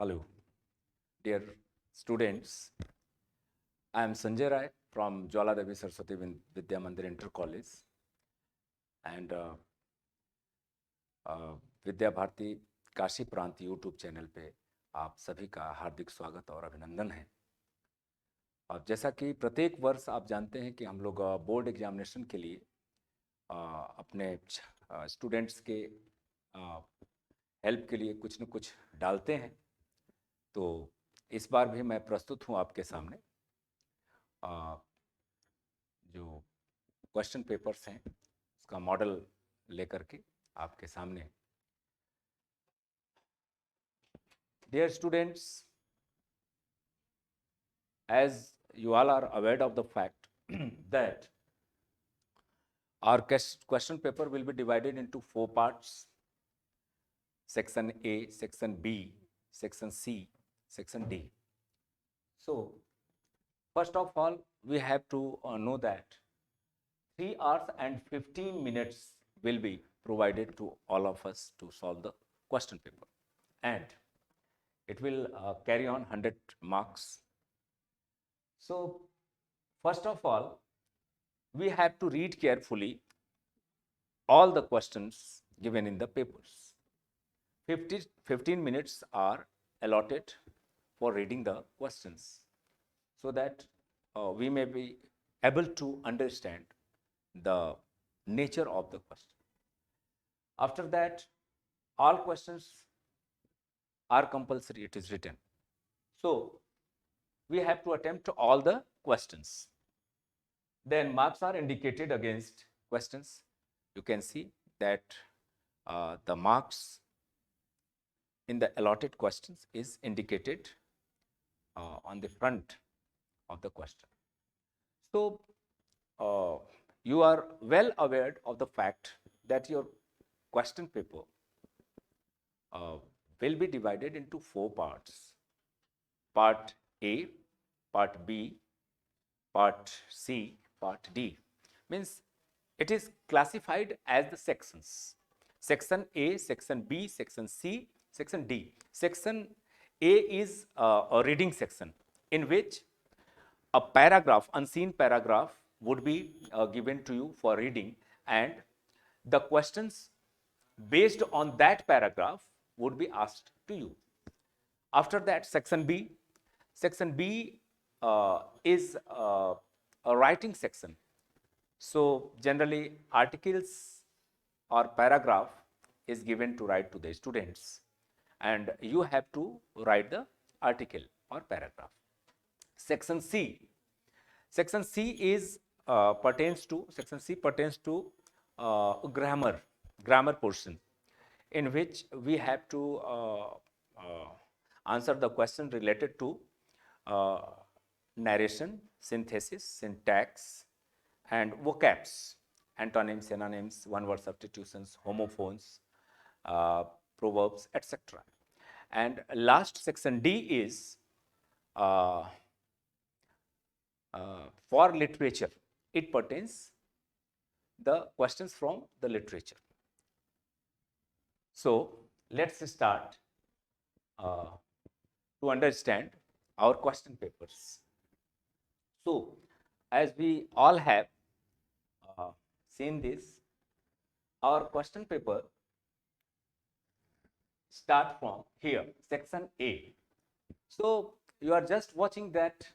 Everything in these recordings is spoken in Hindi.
Hello, dear students. I am Sanjay Rai from Jwala Devi Saraswati Vidya Mandir Inter College and Vidya Bharati Kashi प्रांत यूट्यूब चैनल पे आप सभी का हार्दिक स्वागत और अभिनंदन है। अब जैसा कि प्रत्येक वर्ष आप जानते हैं कि हम लोग बोर्ड एग्जामिनेशन के लिए अपने स्टूडेंट्स के हेल्प के लिए कुछ न कुछ डालते हैं। तो इस बार भी मैं प्रस्तुत हूँ आपके सामने जो क्वेश्चन पेपर्स हैं उसका मॉडल लेकर के आपके सामने। Dear students, as you all are aware of the fact that our question paper will be divided into 4 parts: section A, section B, section C, section D. So first of all, we have to know that 3 hours and 15 minutes will be provided to all of us to solve the question paper, and it will carry on 100 marks. So first of all, we have to read carefully all the questions given in the papers. 15 minutes are allotted for reading the questions so that we may be able to understand the nature of the question. After that, all questions are compulsory, it is written. So we have to attempt all the questions. Then marks are indicated against questions. You can see that the marks in the allotted questions is indicated on the front of the question. So you are well aware of the fact that your question paper will be divided into 4 parts: part A, part B, part C, part D. Means it is classified as the sections: section A, section B, section C, section D. Section A is a reading section in which a paragraph, unseen paragraph, would be given to you for reading, and the questions based on that paragraph would be asked to you. After that, section B. Section B is a writing section. So generally, articles or paragraph is given to write to the students, and you have to write the article or paragraph. Section C. Section C is pertains to grammar portion, in which we have to answer the question related to narration, synthesis, syntax, and vocabs, antonyms, synonyms, one-word substitutions, homophones, proverbs, etc. And last, section D is for literature. It pertains the questions from the literature. So let's start to understand our question papers. So as we all have seen this, our question paper start from here, section A. So you are just watching that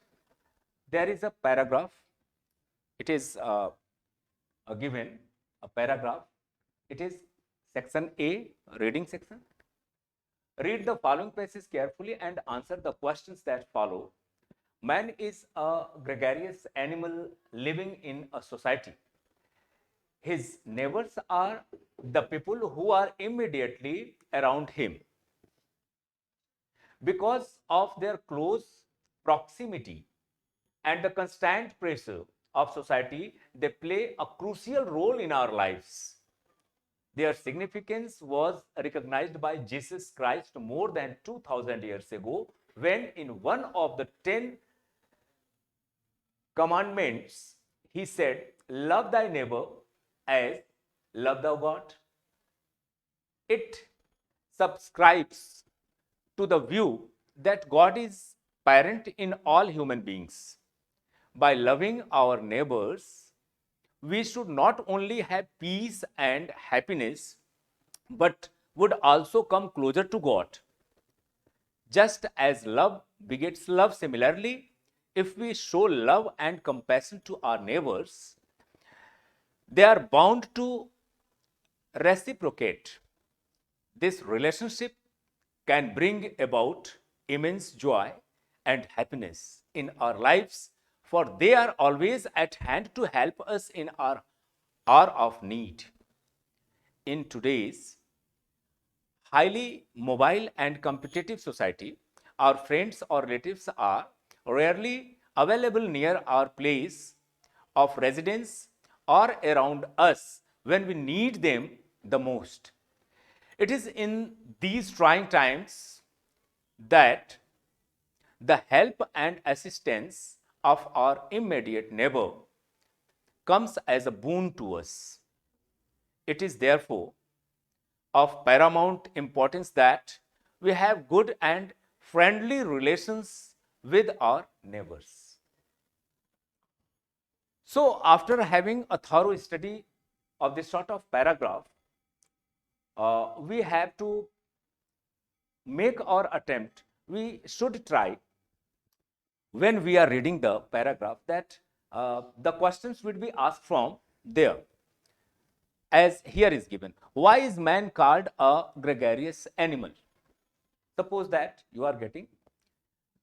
there is a paragraph. It is given a paragraph. It is section A, reading section. Read the following passages carefully and answer the questions that follow. Man is a gregarious animal living in a society. His neighbors are the people who are immediately around him. Because of their close proximity and the constant pressure of society, they play a crucial role in our lives. Their significance was recognized by Jesus Christ more than 2000 years ago, when in one of the 10 commandments he said, "Love thy neighbor as love thou God." It subscribes to the view that God is parent in all human beings. By loving our neighbors, we should not only have peace and happiness, but would also come closer to God. Just as love begets love, similarly, if we show love and compassion to our neighbors, they are bound to reciprocate. This relationship can bring about immense joy and happiness in our lives, for they are always at hand to help us in our hour of need. In today's highly mobile and competitive society, our friends or relatives are rarely available near our place of residence or around us when we need them the most. It is in these trying times that the help and assistance of our immediate neighbor comes as a boon to us. It is therefore of paramount importance that we have good and friendly relations with our neighbors. So, after having a thorough study of this sort of paragraph, we have to make our attempt. We should try when we are reading the paragraph that the questions will be asked from there, as here is given. Why is man called a gregarious animal? Suppose that you are getting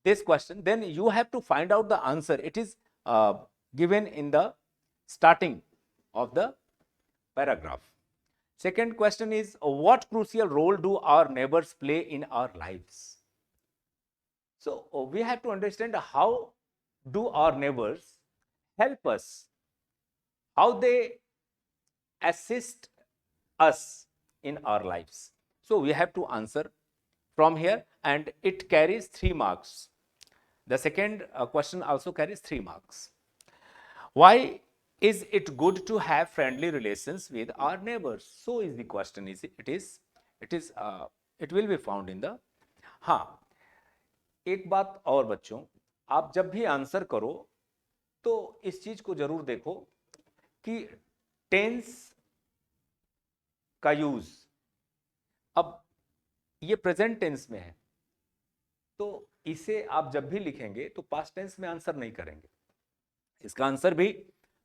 this question, then you have to find out the answer. It is given in the starting of the paragraph. Second question is, what crucial role do our neighbors play in our lives? So we have to understand how do our neighbors help us, how they assist us in our lives. So we have to answer from here, and it carries 3 marks. The second question also carries 3 marks. Why is it good to have friendly relations with our neighbors? So is the question. It will be found in the. हाँ, एक बात और बच्चों, आप जब भी आंसर करो तो इस चीज को जरूर देखो कि टेंस का यूज, अब ये प्रेजेंट टेंस में है, तो इसे आप जब भी लिखेंगे तो पास्ट टेंस में आंसर नहीं करेंगे, इसका आंसर भी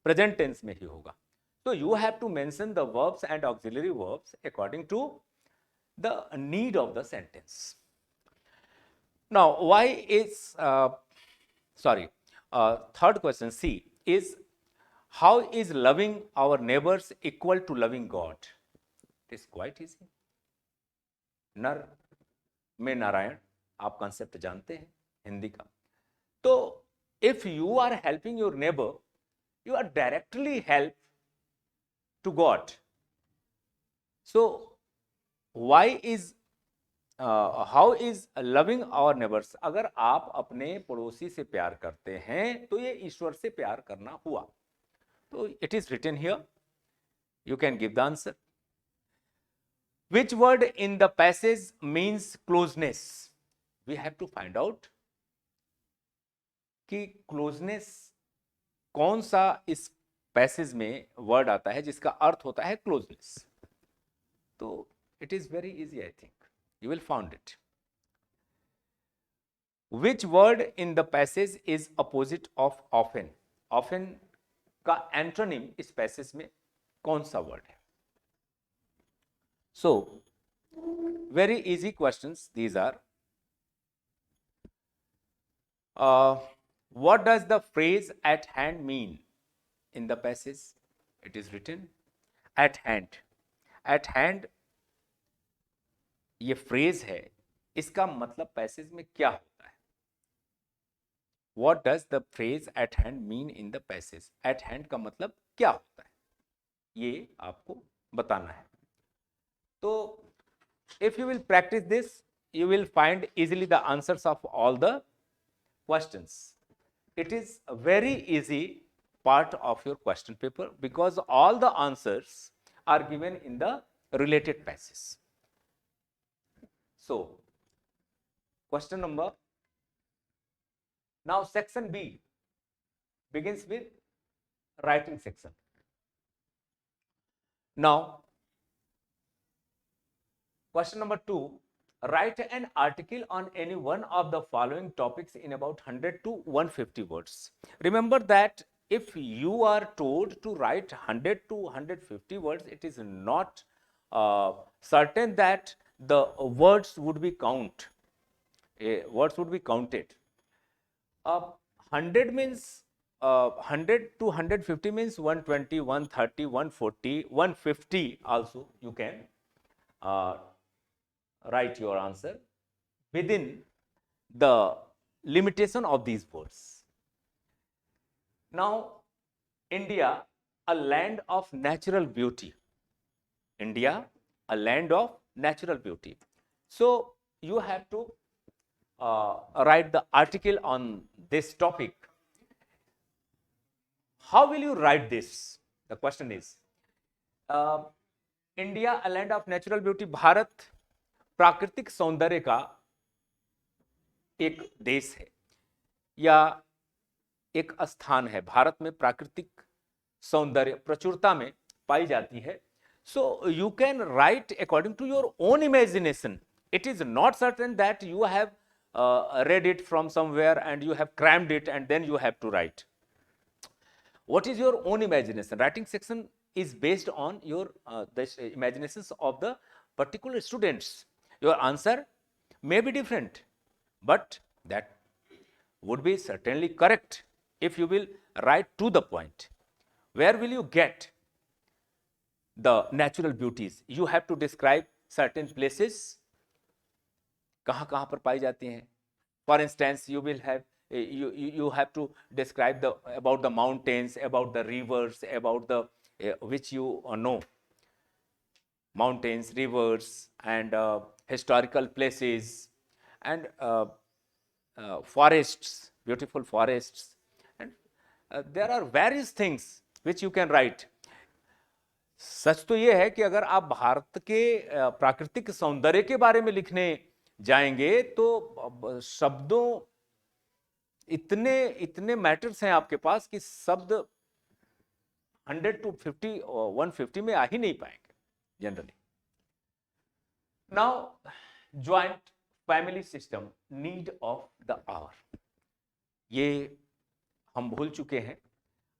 प्रेजेंट टेंस में ही होगा. तो you have to mention the verbs and auxiliary verbs according to the need of the sentence. Now, why is, third question C is, how is loving our neighbors equal to loving God? It is quite easy. नर में नारायण, आप कॉन्सेप्ट जानते हैं हिंदी का. तो if you are helping your neighbor, you are directly help to God. So why is how is loving our neighbours? अगर आप अपने पड़ोसी से प्यार करते हैं तो ये ईश्वर से प्यार करना हुआ. तो it is written here, you can give the answer. Which word in the passage means closeness? We have to find out कि क्लोजनेस कौन सा इस पैसेज में वर्ड आता है जिसका अर्थ होता है क्लोजनेस. तो it is very easy, I think you will find it. Which word in the passage is opposite of often? Often का एंटोनिम इस पैसेज में कौन सा वर्ड है? So very easy questions these are. What does the phrase at hand mean in the passage? It is written at hand. At hand ये फ्रेज है, इसका मतलब पैसेज में क्या होता है? What does the phrase at hand mean in the passage? At hand का मतलब क्या होता है, ये आपको बताना है. तो if you will practice this, you will find easily the answers of all the questions. It is a very easy part of your question paper because all the answers are given in the related passage. So Question number. Now section B begins with writing section. Now question number 2. Write an article on any one of the following topics in about 100 to 150 words. Remember that if you are told to write 100 to 150 words, it is not certain that the words would be counted. 100 means 100 to 150 means 120, 130, 140, 150 also you can write your answer within the limitation of these words. Now, India, a land of natural beauty. India, a land of natural beauty. So, you have to write the article on this topic. How will you write this? The question is, India a land of natural beauty, Bharat प्राकृतिक सौंदर्य का एक देश है या एक स्थान है. भारत में प्राकृतिक सौंदर्य प्रचुरता में पाई जाती है. So you can write according to your own imagination. It is not certain that you have read it from somewhere and you have crammed it and then you have to write. What is your own imagination? Writing section is based on your the imaginations of the particular students. Your answer may be different, but that would be certainly correct if you will write to the point. Where will you get the natural beauties? You have to describe certain places. कहाँ पर पाई जाती हैं. For instance, you will have you have to describe about the mountains, about the rivers, about the which you know, mountains, rivers, and historical places, and forests, beautiful forests, and there are various things which you can write. सच तो ये है कि अगर आप भारत के प्राकृतिक सौंदर्य के बारे में लिखने जाएंगे तो शब्दों इतने मैटर्स हैं आपके पास कि शब्द 100 to 50 150 में आ ही नहीं पाएंगे generally. Now joint family system, need of the hour. ये हम भूल चुके हैं.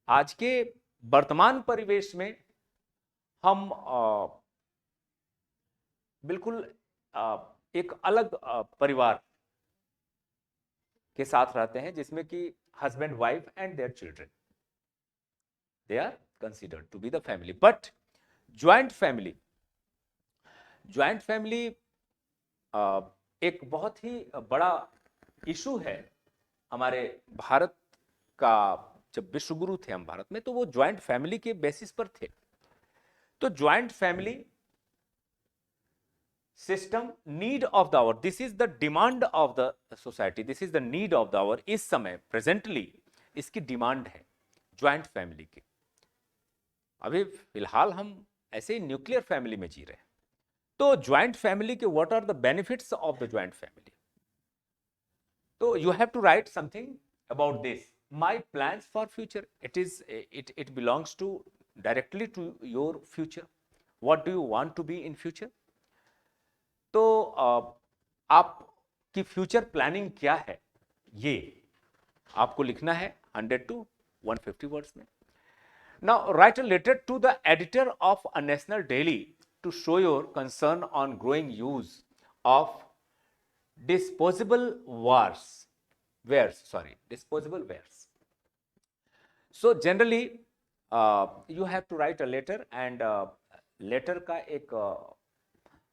आज के वर्तमान परिवेश में हम बिल्कुल एक अलग परिवार के साथ रहते हैं जिसमें कि husband, wife and their children, they are considered to be the family. But joint family एक बहुत ही बड़ा इशू है. हमारे भारत का जब विश्वगुरु थे हम भारत में, तो वो ज्वाइंट फैमिली के बेसिस पर थे. तो joint family system, need of the hour, this is the demand of the society, this is the need of the hour. इस समय प्रेजेंटली इसकी डिमांड है ज्वाइंट फैमिली की. अभी फिलहाल हम ऐसे ही न्यूक्लियर फैमिली में जी रहे हैं. तो ज्वाइंट फैमिली के what are the benefits of the joint family? तो you have to write something about this. My plans for future, it belongs to directly to your future. What do you want to be in future? तो आपकी फ्यूचर प्लानिंग क्या है, ये आपको लिखना है 100 to 150 वर्ड्स में. Now write a letter to the editor of a national daily to show your concern on growing use of disposable wares. So generally you have to write a letter and letter का एक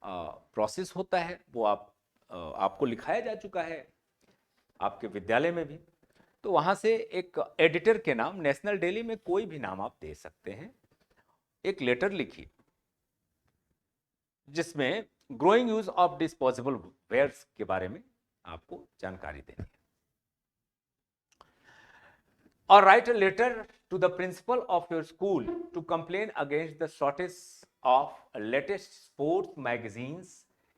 प्रोसेस होता है. वो आपको लिखाया जा चुका है आपके विद्यालय में भी. तो वहां से एक एडिटर के नाम, नेशनल डेली में कोई भी नाम आप दे सकते हैं, एक लेटर लिखिए जिसमें growing use of disposable wares के बारे में आपको जानकारी देनी है. और write a letter to the principal of your school to complain against the shortage of latest sports magazines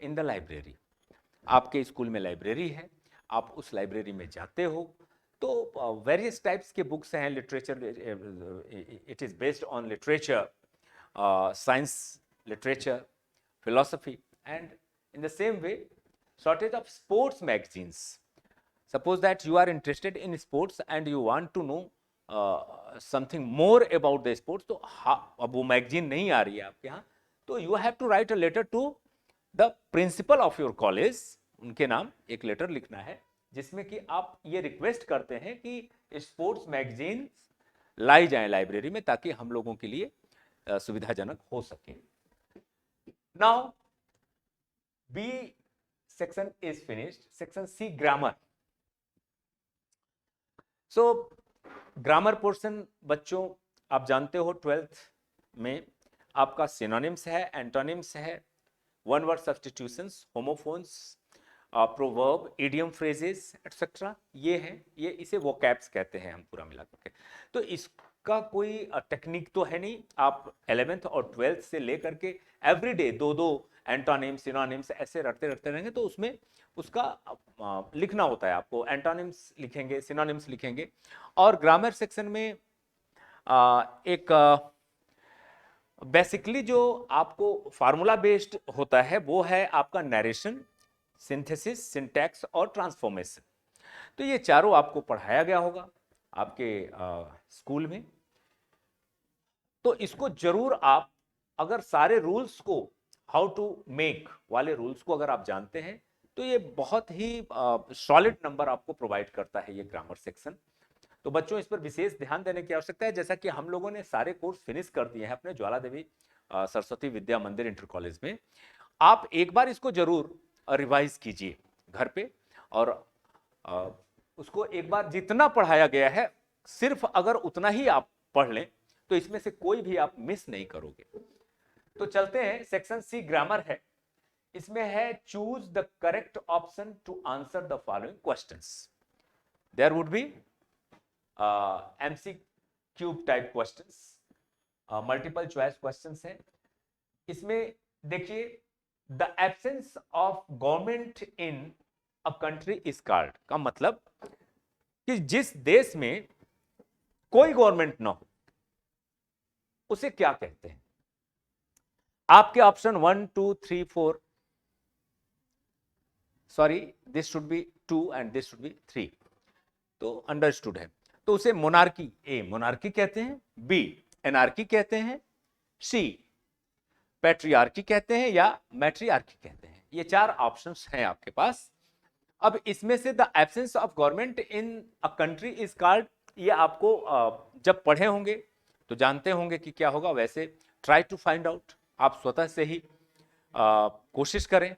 in the library. आपके स्कूल में लाइब्रेरी है, आप उस लाइब्रेरी में जाते हो, तो वेरियस टाइप्स के बुक्स हैं, literature, it is based on literature, science literature, philosophy, and in the same way shortage of sports magazines. Suppose that you are interested in sports and you want to know something more about the sports, तो अब वो मैगजीन नहीं आ रही है आपके यहाँ, तो you have to write a letter to the principal of your college, उनके नाम एक लेटर लिखना है जिसमें कि आप ये रिक्वेस्ट करते हैं कि स्पोर्ट्स मैगजीन लाई जाए लाइब्रेरी में ताकि हम लोगों के लिए सुविधाजनक हो सके. Now, B section is finished. Section C, grammar. So, grammar portion बच्चों आप जानते हो 12th में आपका synonyms है, antonyms है, one word substitutions, homophones, proverb, idiom phrases, etc. ये है, ये इसे vocabs कहते हैं हम पूरा मिला करके. तो इसका कोई टेक्निक तो है नहीं, आप 11th और 12th से लेकर के एवरीडे दो एंटोनिम्स सिनोनिम्स ऐसे रटते रहेंगे, तो उसमें उसका लिखना होता है. आपको एंटोनिम्स लिखेंगे, सिनोनिम्स लिखेंगे. और ग्रामर सेक्शन में एक बेसिकली जो आपको फार्मूला बेस्ड होता है वो है आपका नरेशन, सिंथेसिस, सिंटैक्स और ट्रांसफॉर्मेशन. तो ये चारों आपको पढ़ाया गया होगा आपके स्कूल में. तो इसको जरूर आप, अगर सारे रूल्स को, हाउ टू मेक वाले रूल्स को अगर आप जानते हैं, तो ये बहुत ही सॉलिड नंबर आपको प्रोवाइड करता है ये ग्रामर सेक्शन. तो बच्चों इस पर विशेष ध्यान देने की आवश्यकता है. जैसा कि हम लोगों ने सारे कोर्स फिनिश कर दिए हैं अपने ज्वाला देवी सरस्वती विद्या मंदिर इंटर कॉलेज में. आप एक बार इसको जरूर रिवाइज कीजिए घर पे, और उसको एक बार जितना पढ़ाया गया है सिर्फ अगर उतना ही आप पढ़ लें तो इसमें से कोई भी आप मिस नहीं करोगे. तो चलते हैं, सेक्शन सी ग्रामर है. इसमें है choose the correct option to answer the following questions. There would be MCQ type questions, multiple choice questions है. इसमें देखिए, the absence of government in a country is called, का मतलब कि जिस देश में कोई गवर्नमेंट ना हो उसे क्या कहते हैं. आपके option 1 2 3 4, sorry this should be 2 and this should be 3, तो अंडरस्टूड है. तो उसे मोनार्की, ए मोनार्की कहते हैं, बी एनार्की कहते हैं, सी पैट्रियार्की कहते हैं, या मैट्रियार्की कहते हैं. ये चार ऑप्शंस हैं आपके पास. अब इसमें से the absence of government in a country is called, ये आपको जब पढ़े होंगे तो जानते होंगे कि क्या होगा. वैसे ट्राई टू फाइंड आउट, आप स्वतः से ही कोशिश करें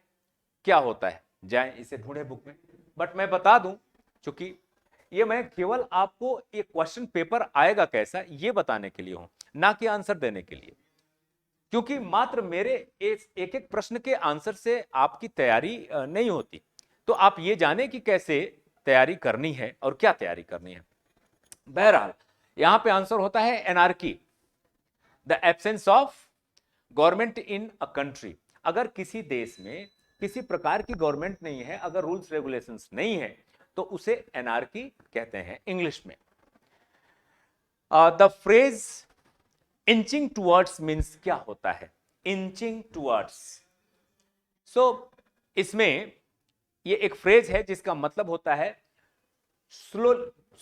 क्या होता है, जाएं इसे ढूंढे बुक में. बट मैं बता दूं, चूंकि ये मैं केवल आपको एक क्वेश्चन पेपर आएगा कैसा ये बताने के लिए हूं, ना कि आंसर देने के लिए. क्योंकि मात्र मेरे एक एक प्रश्न के आंसर से आपकी तैयारी नहीं होती. तो आप ये जाने कि कैसे तैयारी करनी है और क्या तैयारी करनी है. बहरहाल यहां पे आंसर होता है anarchy, the absence of government in a country. अगर किसी देश में किसी प्रकार की गवर्नमेंट नहीं है, अगर रूल्स रेगुलेशंस नहीं है, तो उसे एनार्की कहते हैं इंग्लिश में. The phrase inching towards means क्या होता है, इंचिंग टुवर्ड्स. सो इसमें ये एक फ्रेज है जिसका मतलब होता है स्लो,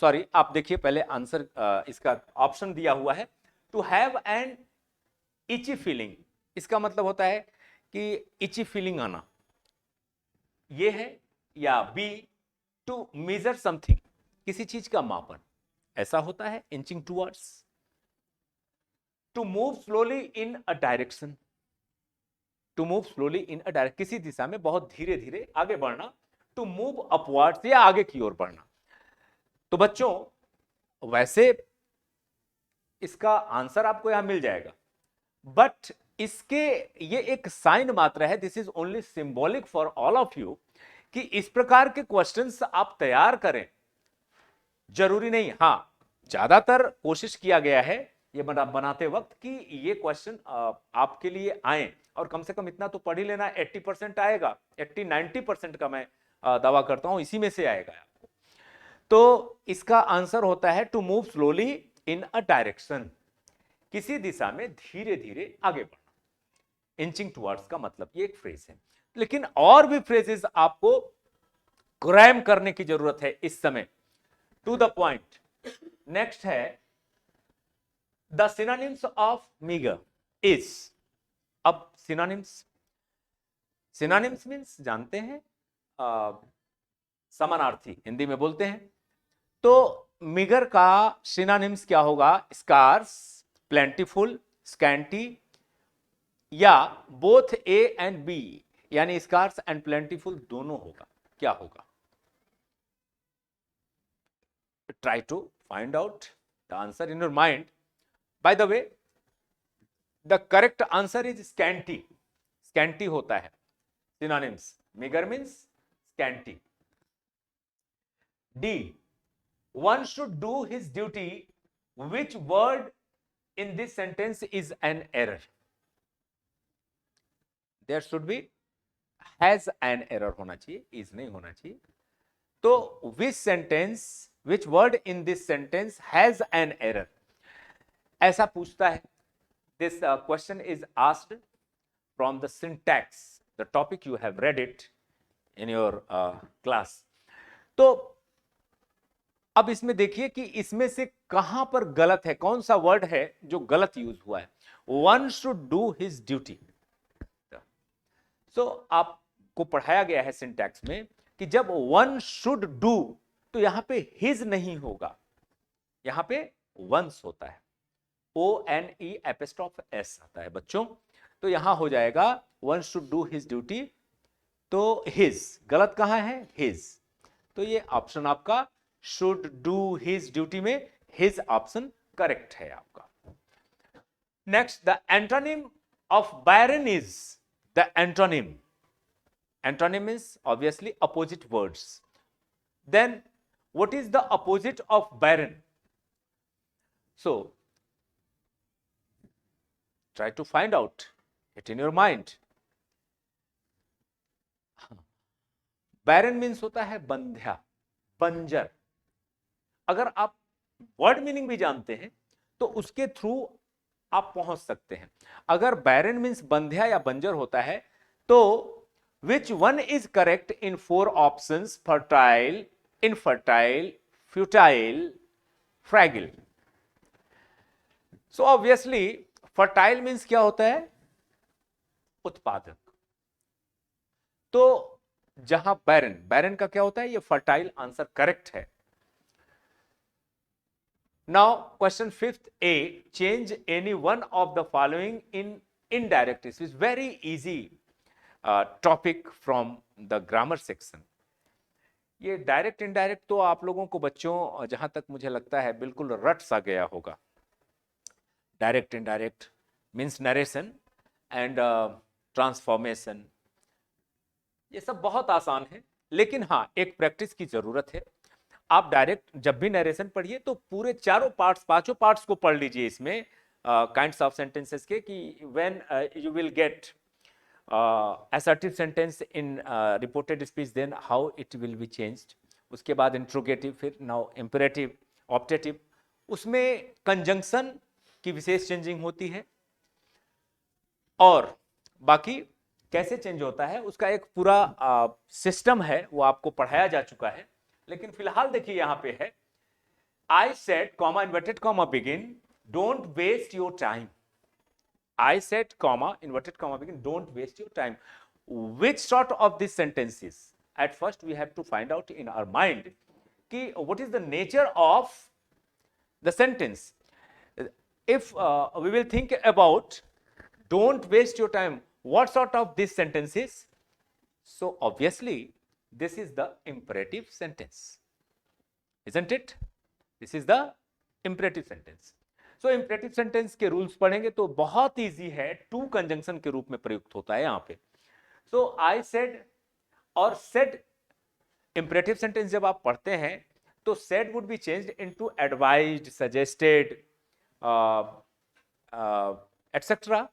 सॉरी आप देखिए पहले आंसर, इसका ऑप्शन दिया हुआ है टू हैव एन इची फीलिंग. इसका मतलब होता है कि इची फीलिंग आना, ये है. या बी टू मेजर समथिंग, किसी चीज का मापन, ऐसा होता है inching towards. To move slowly in a direction, to move slowly in a direction, किसी दिशा में बहुत धीरे धीरे आगे बढ़ना. टू मूव अपवर्ड्स, या आगे की ओर बढ़ना. तो बच्चों वैसे इसका आंसर आपको यहां मिल जाएगा, बट इसके ये एक साइन मात्र है, this is only symbolic for all of you, कि इस प्रकार के क्वेश्चंस आप तैयार करें. जरूरी नहीं, हां ज्यादातर कोशिश किया गया है ये बनाते वक्त कि ये क्वेश्चन आपके लिए आए, और कम से कम इतना तो पढ़ ही लेना, 80% आएगा, 80-90% का मैं दावा करता हूं इसी में से आएगा आपको। तो इसका आंसर होता है to move slowly in a direction, किसी दिशा में धीरे धीरे आगे बढ़ना। इंचिंग टुवर्ड्स का मतलब ये एक फ्रेज है, लेकिन और भी फ्रेजेस आपको क्रैम करने की जरूरत है इस समय। To the point. नेक्स्ट है the synonyms of meagre is. अब सिनोनिम्स, सिनोनिम्स मीन्स जानते हैं समानार्थी हिंदी में बोलते हैं। तो मीगर का सिनोनिम्स क्या होगा? स्कार्स, प्लेंटीफुल, स्कैंटी, या बोथ ए एंड बी, यानी स्कार्स एंड प्लेंटीफुल दोनों होगा। क्या होगा? Try to find out the answer in your mind. By the way, the correct answer is scanty. Scanty होता है synonyms. Meagre means scanty. D, one should do his duty. Which word in this sentence is an error? There should be has an error होना चाहिए, is नहीं होना चाहिए। तो which sentence, which word in this sentence has an error, ऐसा पूछता है। This question is asked from the syntax, the topic you have read it in your class. तो अब इसमें देखिए कि इसमें से कहां पर गलत है, कौन सा वर्ड है जो गलत यूज हुआ है। One should do his duty. So आपको पढ़ाया गया है सिंटैक्स में कि जब वन शुड डू तो यहां पे हिज नहीं होगा, यहां पे वंस होता है। ONE एपिस्ट्रोफ S आता है बच्चों। तो यहां हो जाएगा one should do his duty, तो हिज गलत कहां है? हिज। तो ये ऑप्शन आपका शुड डू हिज ड्यूटी में हिज ऑप्शन करेक्ट है आपका। Next, the antonym of barren is. The antonym, antonym means obviously opposite words. Then what is the opposite of barren? So try to find out it in your mind. Barren means होता है बंध्या, बंजर। अगर आप वर्ड मीनिंग भी जानते हैं तो उसके थ्रू आप पहुंच सकते हैं। अगर बैरन मीन्स बंध्या या बंजर होता है तो which one is correct in 4 options? Fertile, infertile, futile, fragile. So obviously fertile means क्या होता है? उत्पादक। तो जहां बैरन, बैरन का क्या होता है? ये फर्टाइल आंसर करेक्ट है। Now, question 5th A, change any one of the following in indirect. This is very easy topic from the grammar section. ये डायरेक्ट इनडायरेक्ट तो आप लोगों को बच्चों जहां तक मुझे लगता है बिल्कुल रट सा गया होगा। Direct indirect means narration and transformation, ये सब बहुत आसान है, लेकिन हाँ एक प्रैक्टिस की जरूरत है। आप डायरेक्ट जब भी नरेशन पढ़िए तो पूरे चारों पार्ट्स, पांचों पार्ट्स को पढ़ लीजिए इसमें काइंड्स ऑफ सेंटेंसेस के, कि when you will get assertive sentence in reported speech, then how it will be changed. उसके बाद इंट्रोगेटिव, फिर नाउ इंपेरेटिव, ऑप्टेटिव, उसमें कंजंक्शन की विशेष चेंजिंग होती है, और बाकी कैसे चेंज होता है उसका एक पूरा सिस्टम है, वो आपको पढ़ाया जा चुका है। लेकिन फिलहाल देखिए यहां पे है I said, comma, inverted comma, begin, don't waste your time. I said, comma, inverted comma, begin, don't waste your time. Which sort of these sentences? At first we have to find out in our mind ki what is the nature of the sentence. If we will think about don't waste your time, what sort of this sentences? So obviously this is the imperative sentence, isn't it? This is the imperative sentence. So imperative sentence के रूल्स पढ़ेंगे तो बहुत इजी है, टू कंजंक्शन के रूप में प्रयुक्त होता है यहां पे। So I said और said, imperative sentence जब आप पढ़ते हैं तो said would be changed into advised, suggested, etcetera.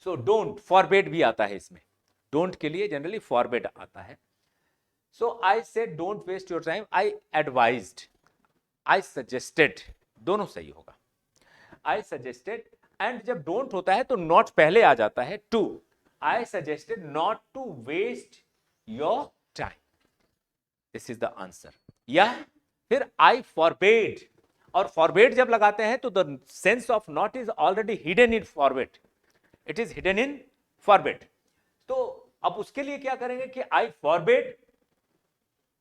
So don't, forbid भी आता है इसमें. डोंट के लिए जनरली फॉरबिड आता है. So I said don't waste your time, I advised, I suggested, दोनों सही होगा. आई सजेस्टेड, एंड जब डोंट होता है तो नॉट पहले आ जाता है. To, I suggested not to waste your time. This is the answer. या फिर आई फॉरबेड, और फॉरबेड जब लगाते हैं तो the sense of not is already hidden in forbade. It is hidden in forbade. तो अब उसके लिए क्या करेंगे कि I forbade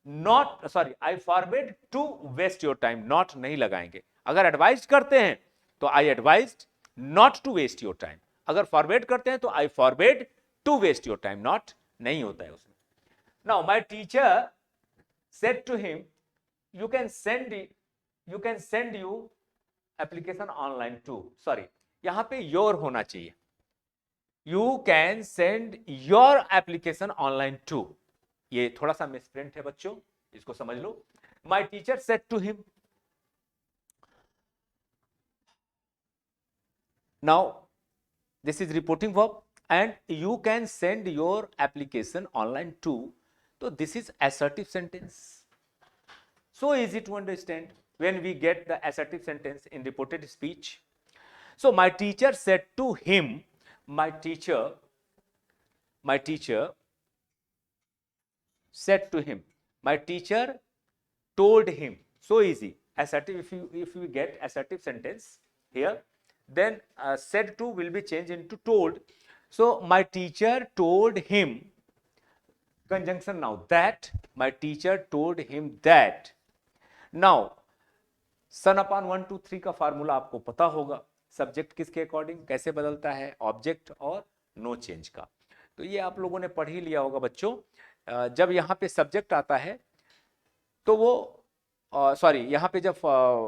not, sorry, I forbid to waste your time. Not नहीं लगाएंगे. अगर एडवाइज करते हैं तो I advised not to waste your time. अगर फॉरबिड करते हैं तो I forbid to waste your time. Not नहीं होता है उसमें. Now my teacher said to him, you can send you application online too. Sorry, यहां पे योर होना चाहिए. You can send your application online too. ये थोड़ा सा मिसप्रिंट है बच्चों, इसको समझ लो. My teacher said to him. Now this is reporting verb, and you can send your application online too. तो this is assertive sentence. So easy to understand when we get the assertive sentence in reported speech. So my teacher said to him, my teacher said to him, my teacher told him. So easy. Assertive, if you get assertive sentence here, then said to will be changed into told. So my teacher told him, conjunction now, that my teacher told him that. Now son upon 1 2 3 का फार्मूला आपको पता होगा. सब्जेक्ट किसके अकॉर्डिंग कैसे बदलता है, ऑब्जेक्ट और नो चेंज का. तो ये आप लोगों ने पढ़ ही लिया होगा बच्चों. जब यहाँ पे सब्जेक्ट आता है तो वो सॉरी, यहाँ पे जब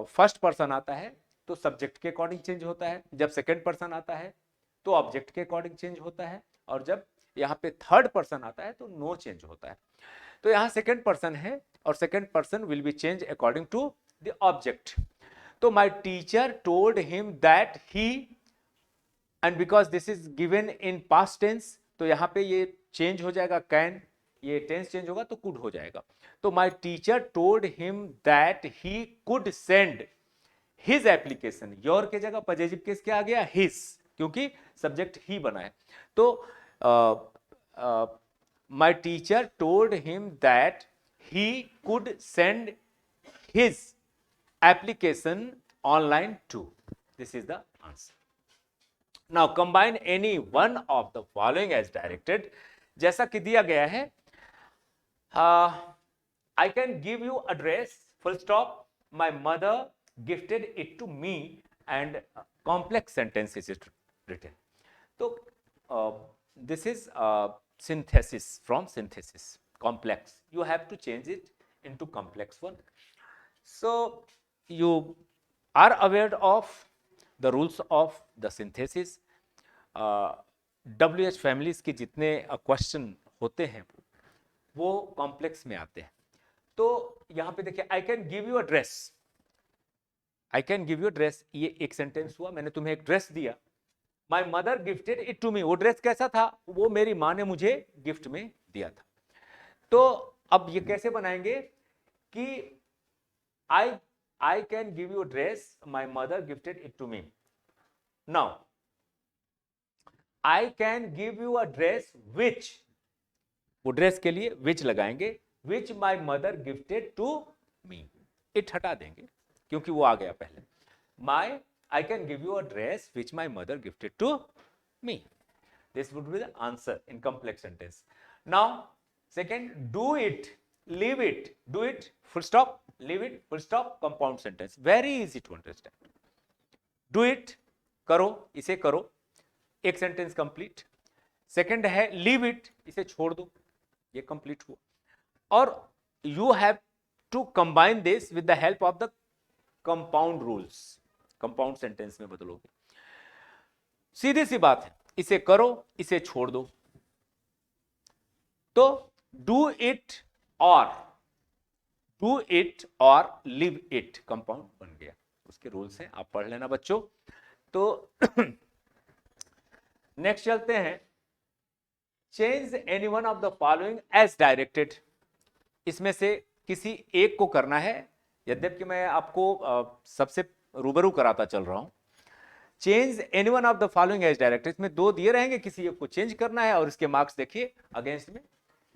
फर्स्ट पर्सन आता है तो सब्जेक्ट के अकॉर्डिंग चेंज होता है. जब सेकंड पर्सन आता है तो ऑब्जेक्ट के अकॉर्डिंग चेंज होता है. और जब यहाँ पे थर्ड पर्सन आता है तो नो चेंज होता है. तो यहाँ सेकंड पर्सन है और second person will be change according to the object. तो my teacher told him that he, and because this is given in past tense तो यहाँ पे ये चेंज हो जाएगा कैन, ये टेंस चेंज होगा तो कुड हो जाएगा. तो my teacher told him that he could send his application. Your के जगह पॉजिटिव केस क्या आ गया, हिज, क्योंकि सब्जेक्ट ही बना है. तो my teacher told him that he could send his application online too. This is the answer. Now combine any one of the following as directed. जैसा कि दिया गया है, I can give you address, full stop, my mother gifted it to me, and complex sentence is written. तो this is synthesis, from synthesis, complex. You have to change it into complex one. So you are aware of the rules of the synthesis. WH families के जितने क्वेश्चन होते हैं वो कॉम्प्लेक्स में आते हैं. तो यहाँ पे देखिए, I can give you a dress. I can give you a dress, ये एक सेंटेंस हुआ. मैंने तुम्हें एक ड्रेस दिया. My mother gifted it to me. वो ड्रेस कैसा था, वो मेरी माँ ने मुझे गिफ्ट में दिया था. तो अब ये कैसे बनाएंगे कि I can give you dress, my mother gifted it to me. Now I can give you a dress which, वो ड्रेस के लिए विच लगाएंगे, which my mother gifted to me. It हटा देंगे क्योंकि वो आ गया पहले. माई, I can give you a dress which my mother gifted to me. This would be the answer in complex sentence. Now, second, do it, leave it, do it, full stop, leave it, full stop, compound sentence. Very easy to understand. Do it, करो, इसे करो, एक sentence complete. Second है leave it, इसे छोड़ दो, ये complete हुआ. और you have to combine this with the help of the compound rules. Compound sentence में बदलोगे. सीधी सी बात है, इसे करो, इसे छोड़ दो. तो डू इट और लीव इट कंपाउंड बन गया. उसके रूल्स हैं, आप पढ़ लेना बच्चों। तो नेक्स्ट चलते हैं, change any one of the following as directed. इसमें से किसी एक को करना है, यद्यपि मैं आपको सबसे रूबरू कराता चल रहा हूं। Change any one of the following as directed, इसमें दो दिए रहेंगे, किसी एक को चेंज करना है और इसके मार्क्स देखिए अगेंस्ट में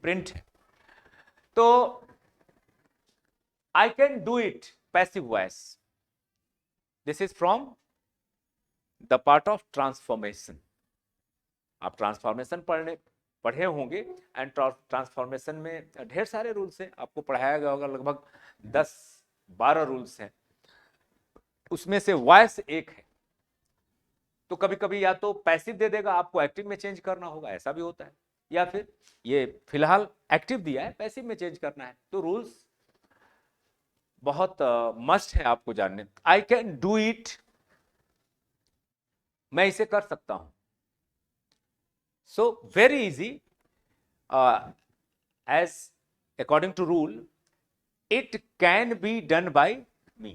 प्रिंट है। तो I can do it passive voice, this is from the part of transformation. आप ट्रांसफॉर्मेशन पढ़े होंगे, एंड ट्रांसफॉर्मेशन में ढेर सारे रूल्स हैं, आपको पढ़ाया गया होगा, लगभग 10-12 रूल्स हैं, उसमें से वॉइस एक है। तो कभी कभी या तो पैसिव दे देगा, आपको एक्टिव में चेंज करना होगा, ऐसा भी होता है, या फिर ये फिलहाल एक्टिव दिया है, पैसिव में चेंज करना है। तो रूल्स बहुत मस्ट है आपको जानने। आई कैन डू इट, मैं इसे कर सकता हूं। So very easy, as according to rule, it can be done by me,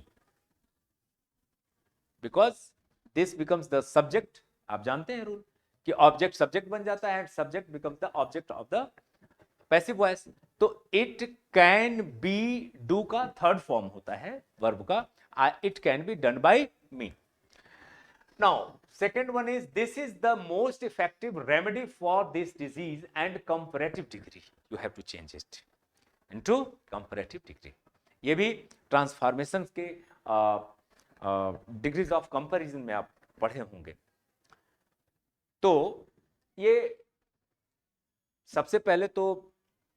because this becomes the subject। आप जानते हैं रूल कि ऑब्जेक्ट सब्जेक्ट बन जाता है, subject becomes the object of the passive voice. तो इट कैन बी डू का थर्ड फॉर्म होता है वर्ब का, it can be done by me. Now second one is, this is the most effective remedy for this disease and comparative degree, you have to change it into comparative degree। ये भी ट्रांसफॉर्मेशन के डिग्रीज ऑफ कंपैरिजन में आप पढ़े होंगे। तो ये सबसे पहले तो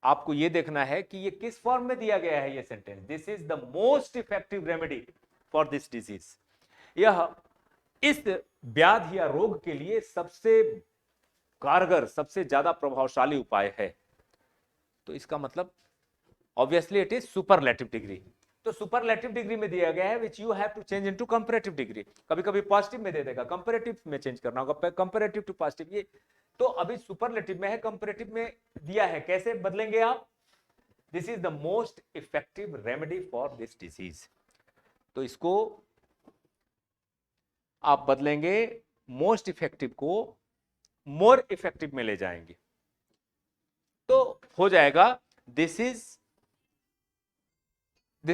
आपको ये देखना है कि ये किस फॉर्म में दिया गया है ये sentence, this is the most effective remedy for this disease. यह इस व्याधि या रोग के लिए सबसे कारगर, सबसे ज्यादा प्रभावशाली उपाय है। तो इसका मतलब obviously it is superlative degree. तो सुपरलेटिव डिग्री में दिया गया है which you have to change into comparative degree. कभी कभी पॉजिटिव में दे देगा, कंपैरेटिव में चेंज करना होगा, कंपैरेटिव टू पॉजिटिव। ये तो अभी सुपरलेटिव में है, कंपैरेटिव में दिया है, कैसे बदलेंगे आप, this is the most effective remedy for this disease. तो इसको आप बदलेंगे, मोस्ट इफेक्टिव को मोर इफेक्टिव में ले जाएंगे, तो हो जाएगा this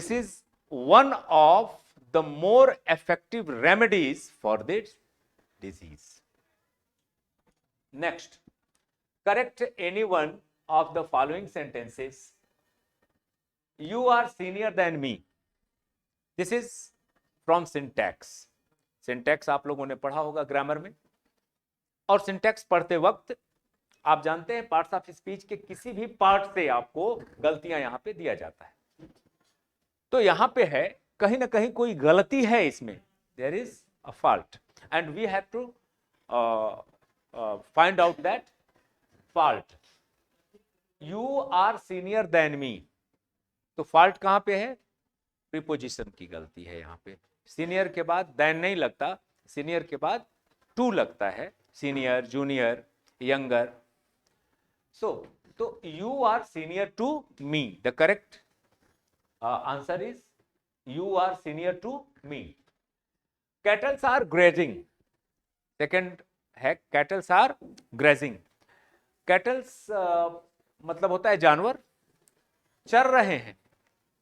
is one of the more effective remedies for this disease. Next, correct any one of the following sentences, you are senior than me. This is from syntax. Syntax आप लोगों ने पढ़ा होगा ग्रामर में, और सिंटैक्स पढ़ते वक्त आप जानते हैं पार्ट्स ऑफ स्पीच के किसी भी पार्ट से आपको गलतियां यहां पे दिया जाता है। तो यहां पे है कहीं ना कहीं कोई गलती है इसमें, there is a fault and we have to find out that fault. You are senior than me, तो फॉल्ट कहां पे है, प्रीपोजिशन की गलती है। यहां पे सीनियर के बाद देन नहीं लगता, सीनियर के बाद टू लगता है, सीनियर, जूनियर, यंगर। सो तो you are senior to me, the correct answer is you are senior to me. Cattles are grazing, second है कैटल्स आर ग्रेजिंग। कैटल्स मतलब होता है जानवर चर रहे हैं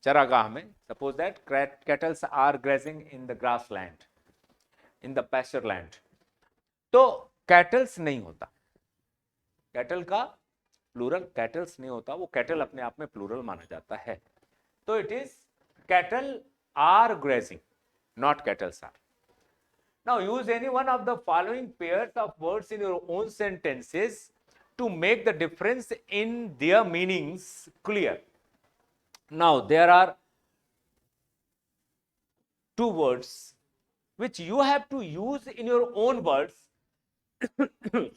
चरागाह में। Suppose that cattles are grazing in the grass land, in the pasture land. तो कैटल्स नहीं होता, कैटल का प्लूरल कैटल्स नहीं होता, वो कैटल अपने आप में प्लूरल माना जाता है। तो it is cattle are grazing, not cattles are. Now use any one of the following pairs of words in your own sentences to make the difference in their meanings clear. Now there are two words which you have to use in your own words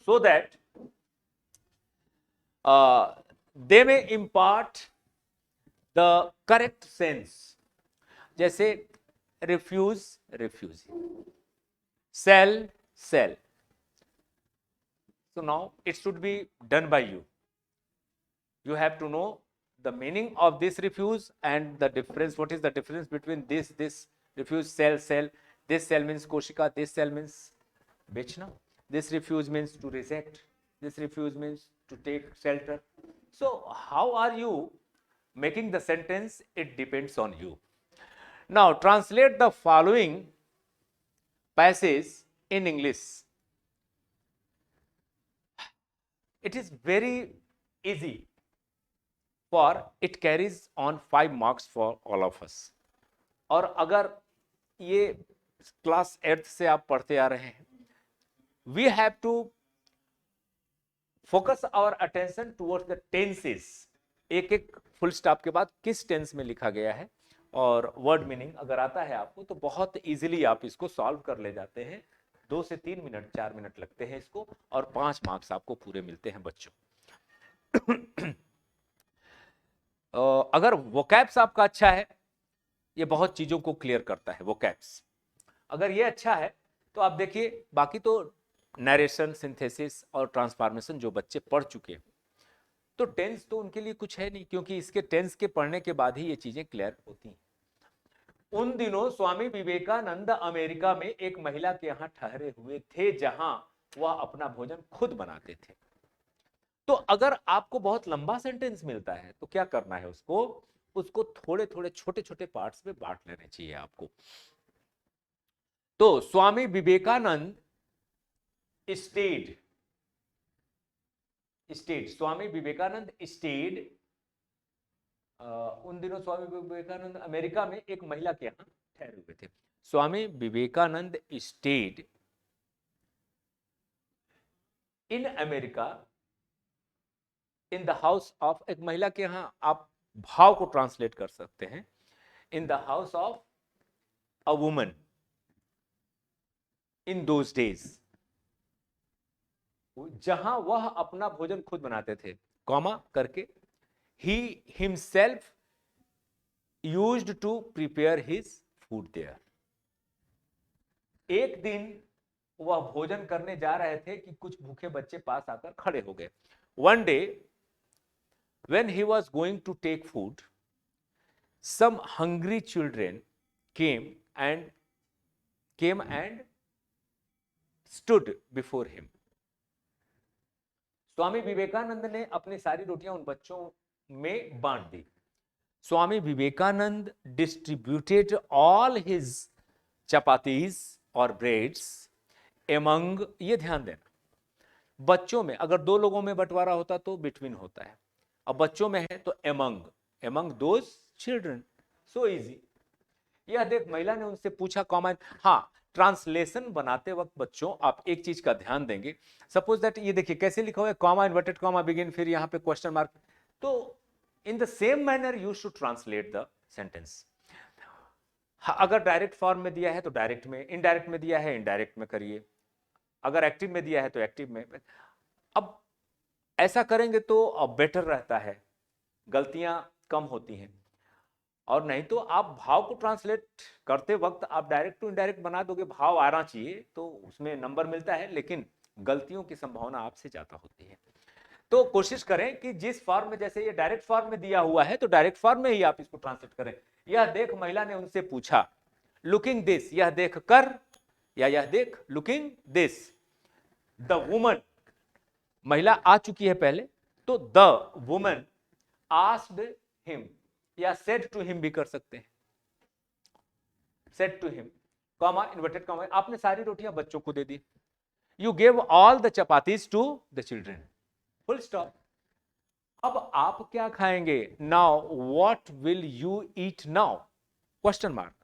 so that they may impart the correct sense. जैसे refuse, refusing, sell, sell. So now it should be done by you. You have to know the meaning of this refuse and the difference. What is the difference between this refuse, sell, sell, this cell means कोशिका, दिस सेल मीन्स बेचना, this refuse means to reject, this refuse means to take shelter. So how are you making the sentence? It depends on you. Now translate the following passage in English. It is very easy, for it carries on 5 marks for all of us. और अगर ये क्लास 8th से आप पढ़ते आ रहे हैं, we have to focus our attention towards the tenses. एक एक फुल स्टॉप के बाद किस टेंस में लिखा गया है और वर्ड मीनिंग अगर आता है आपको तो बहुत इजीली आप इसको सॉल्व कर ले जाते हैं. 2 से 3 मिनट 4 मिनट लगते हैं इसको और 5 मार्क्स आपको पूरे मिलते हैं बच्चों. अगर वोकैब्स आपका अच्छा है, ये बहुत चीजों को क्लियर करता है. वोकैब्स अगर ये अच्छा है तो आप देखिए, बाकी तो नरेशन, सिंथेसिस और ट्रांसफॉर्मेशन जो बच्चे पढ़ चुके हैं, तो टेंस तो उनके लिए कुछ है नहीं, क्योंकि इसके टेंस के पढ़ने के बाद ही ये चीजें क्लियर होती हैं. उन दिनों स्वामी विवेकानंद अमेरिका में एक महिला के यहां ठहरे हुए थे, जहां वह अपना भोजन खुद बनाते थे. तो अगर आपको बहुत लंबा सेंटेंस मिलता है तो क्या करना है, उसको थोड़े थोड़े छोटे छोटे पार्ट्स में बांट लेने चाहिए आपको. तो स्वामी विवेकानंद स्वामी विवेकानंद स्टेड, उन दिनों स्वामी विवेकानंद अमेरिका में एक महिला के यहां ठहरे हुए थे. Swami Vivekananda stayed in America in the house of, एक महिला के यहां आप भाव को ट्रांसलेट कर सकते हैं, इन the house of a woman in those days, जहां वह अपना भोजन खुद बनाते थे, कॉमा करके, he himself used to prepare his food there. एक दिन वह भोजन करने जा रहे थे कि कुछ भूखे बच्चे पास आकर खड़े हो गए. One day when he was going to take food, some hungry children came and stood before him. Swami Vivekananda ने अपनी सारी रोटियां उन बच्चों में बांट दी. Swami Vivekananda distributed all his chapatis और ब्रेड्स एमंग, ये ध्यान देना, बच्चों में, अगर 2 लोगों में बंटवारा होता तो बिटवीन होता है, अब बच्चों में है तो among those children. So easy. यह देख महिला ने उनसे पूछा, कॉमन. हाँ, ट्रांसलेशन बनाते वक्त बच्चों आप एक चीज का ध्यान देंगे. सपोज दैट ये देखिए कैसे लिखा हुआ है, कॉमा, इन्वर्टेड कॉमा, बिगिन, फिर यहां पे क्वेश्चन मार्क. तो in the same manner you should translate the sentence. अगर डायरेक्ट फॉर्म में दिया है तो डायरेक्ट में, इनडायरेक्ट में दिया है इनडायरेक्ट में करिए, अगर एक्टिव में दिया है तो एक्टिव में. अब ऐसा करेंगे तो अब बेटर रहता है, गलतियां कम होती हैं. और नहीं तो आप भाव को ट्रांसलेट करते वक्त आप डायरेक्ट टू इनडायरेक्ट बना दोगे, भाव आना चाहिए तो उसमें नंबर मिलता है, लेकिन गलतियों की संभावना आपसे ज्यादा होती है. तो कोशिश करें कि जिस फॉर्म में, जैसे ये डायरेक्ट फॉर्म में दिया हुआ है तो डायरेक्ट फॉर्म में ही आप इसको ट्रांसलेट करें. यह देख महिला ने उनसे पूछा, लुकिंग दिस, यह देख कर, या यह देख, लुकिंग दिस, द वुमन, महिला आ चुकी है पहले, तो द वुमन आस्क्ड हिम, या सेड टू हिम भी कर सकते हैं, said to him, comma, inverted comma, आपने सारी रोटियां बच्चों को दे दी. You gave all the chapatis to the children, full stop. अब आप क्या खाएंगे? Now what will you eat now, question mark,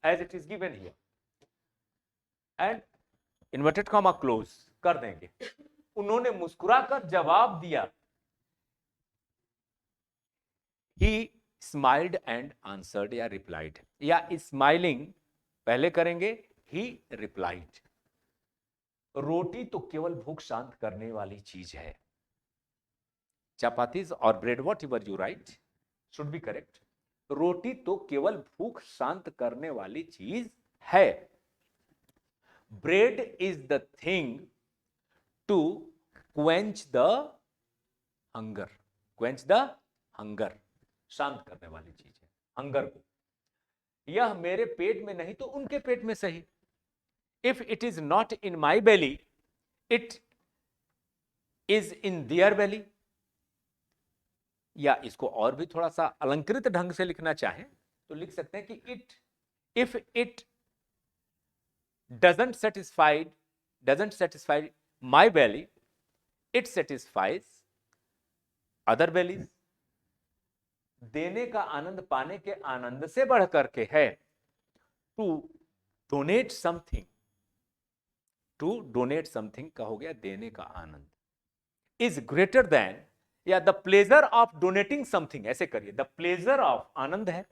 as it is given here, and inverted comma close कर देंगे. उन्होंने मुस्कुराकर जवाब दिया, ही स्माइल्ड एंड आंसर्ड, या रिप्लाइड, या स्माइलिंग पहले करेंगे, ही रिप्लाइड. रोटी तो केवल भूख शांत करने वाली चीज है. चपातीज और bread, whatever you write should be correct. रोटी तो केवल भूख शांत करने वाली चीज है. Bread is the thing to quench the hunger, शांत करने वाली चीज है हंगर को. यह मेरे पेट में नहीं तो उनके पेट में सही। If it is not in my belly it is in their belly. या इसको और भी थोड़ा सा अलंकृत ढंग से लिखना चाहें तो लिख सकते हैं कि if it doesn't satisfy my belly, it satisfies other bellies। देने का आनंद पाने के आनंद से बढ़ करके है। To donate something, to donate something का हो गया देने का आनंद, इज ग्रेटर देन, या the pleasure of donating something, ऐसे करिए, द प्लेजर ऑफ, आनंद है,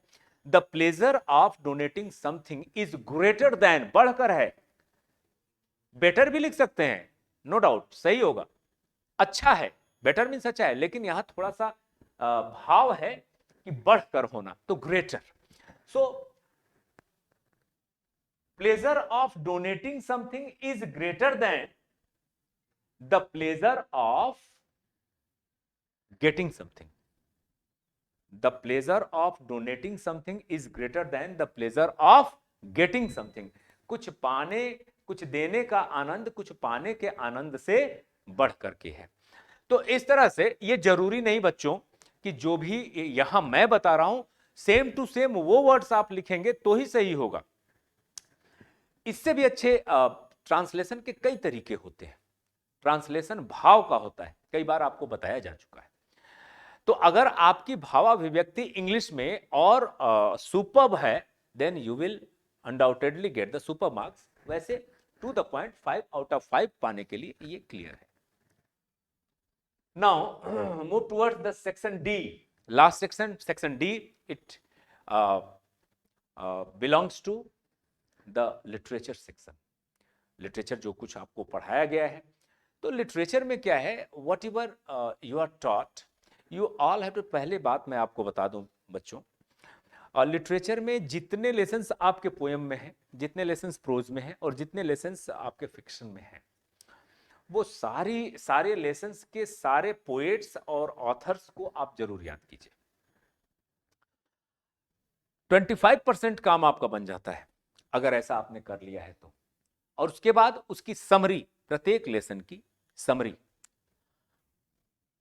the pleasure of donating something is greater than, बढ़कर है। बेटर भी लिख सकते हैं, नो डाउट सही होगा, अच्छा है, बेटर मीन्स अच्छा है, लेकिन यहां थोड़ा सा भाव है कि बढ़कर होना, तो greater. So pleasure of donating something is greater then the pleasure of getting something. The pleasure of donating something is greater then the pleasure of getting something. कुछ पाने, कुछ देने का आनंद कुछ पाने के आनंद से बढ़ करके है। तो इस तरह से ये जरूरी नहीं बच्चों कि जो भी यहां मैं बता रहा हूं सेम टू सेम वो वर्ड्स आप लिखेंगे तो ही सही होगा। इससे भी अच्छे ट्रांसलेशन के कई तरीके होते हैं। ट्रांसलेशन भाव का होता है, कई बार आपको बताया जा चुका है। तो अगर आपकी भावाभिव्यक्ति इंग्लिश में और सुपर्ब है then you will undoubtedly get the super marks. वैसे to the point 5 out of 5 पाने के लिए ये क्लियर है। Now move towards the section D, last section, section D. It belongs to the literature section. Literature जो कुछ आपको पढ़ाया गया है, तो लिटरेचर में क्या है, whatever you are taught you all have to. पहले बात मैं आपको बता दूं बच्चों, और लिटरेचर में जितने लेसन्स आपके पोएम में हैं, जितने लेसन्स प्रोज में हैं और जितने लेसन्स आपके फिक्शन में हैं, वो सारे लेसन्स के सारे पोएट्स और ऑथर्स को आप जरूर याद कीजिए। 25% काम आपका बन जाता है अगर ऐसा आपने कर लिया है तो। और उसके बाद उसकी समरी, प्रत्येक लेसन की समरी,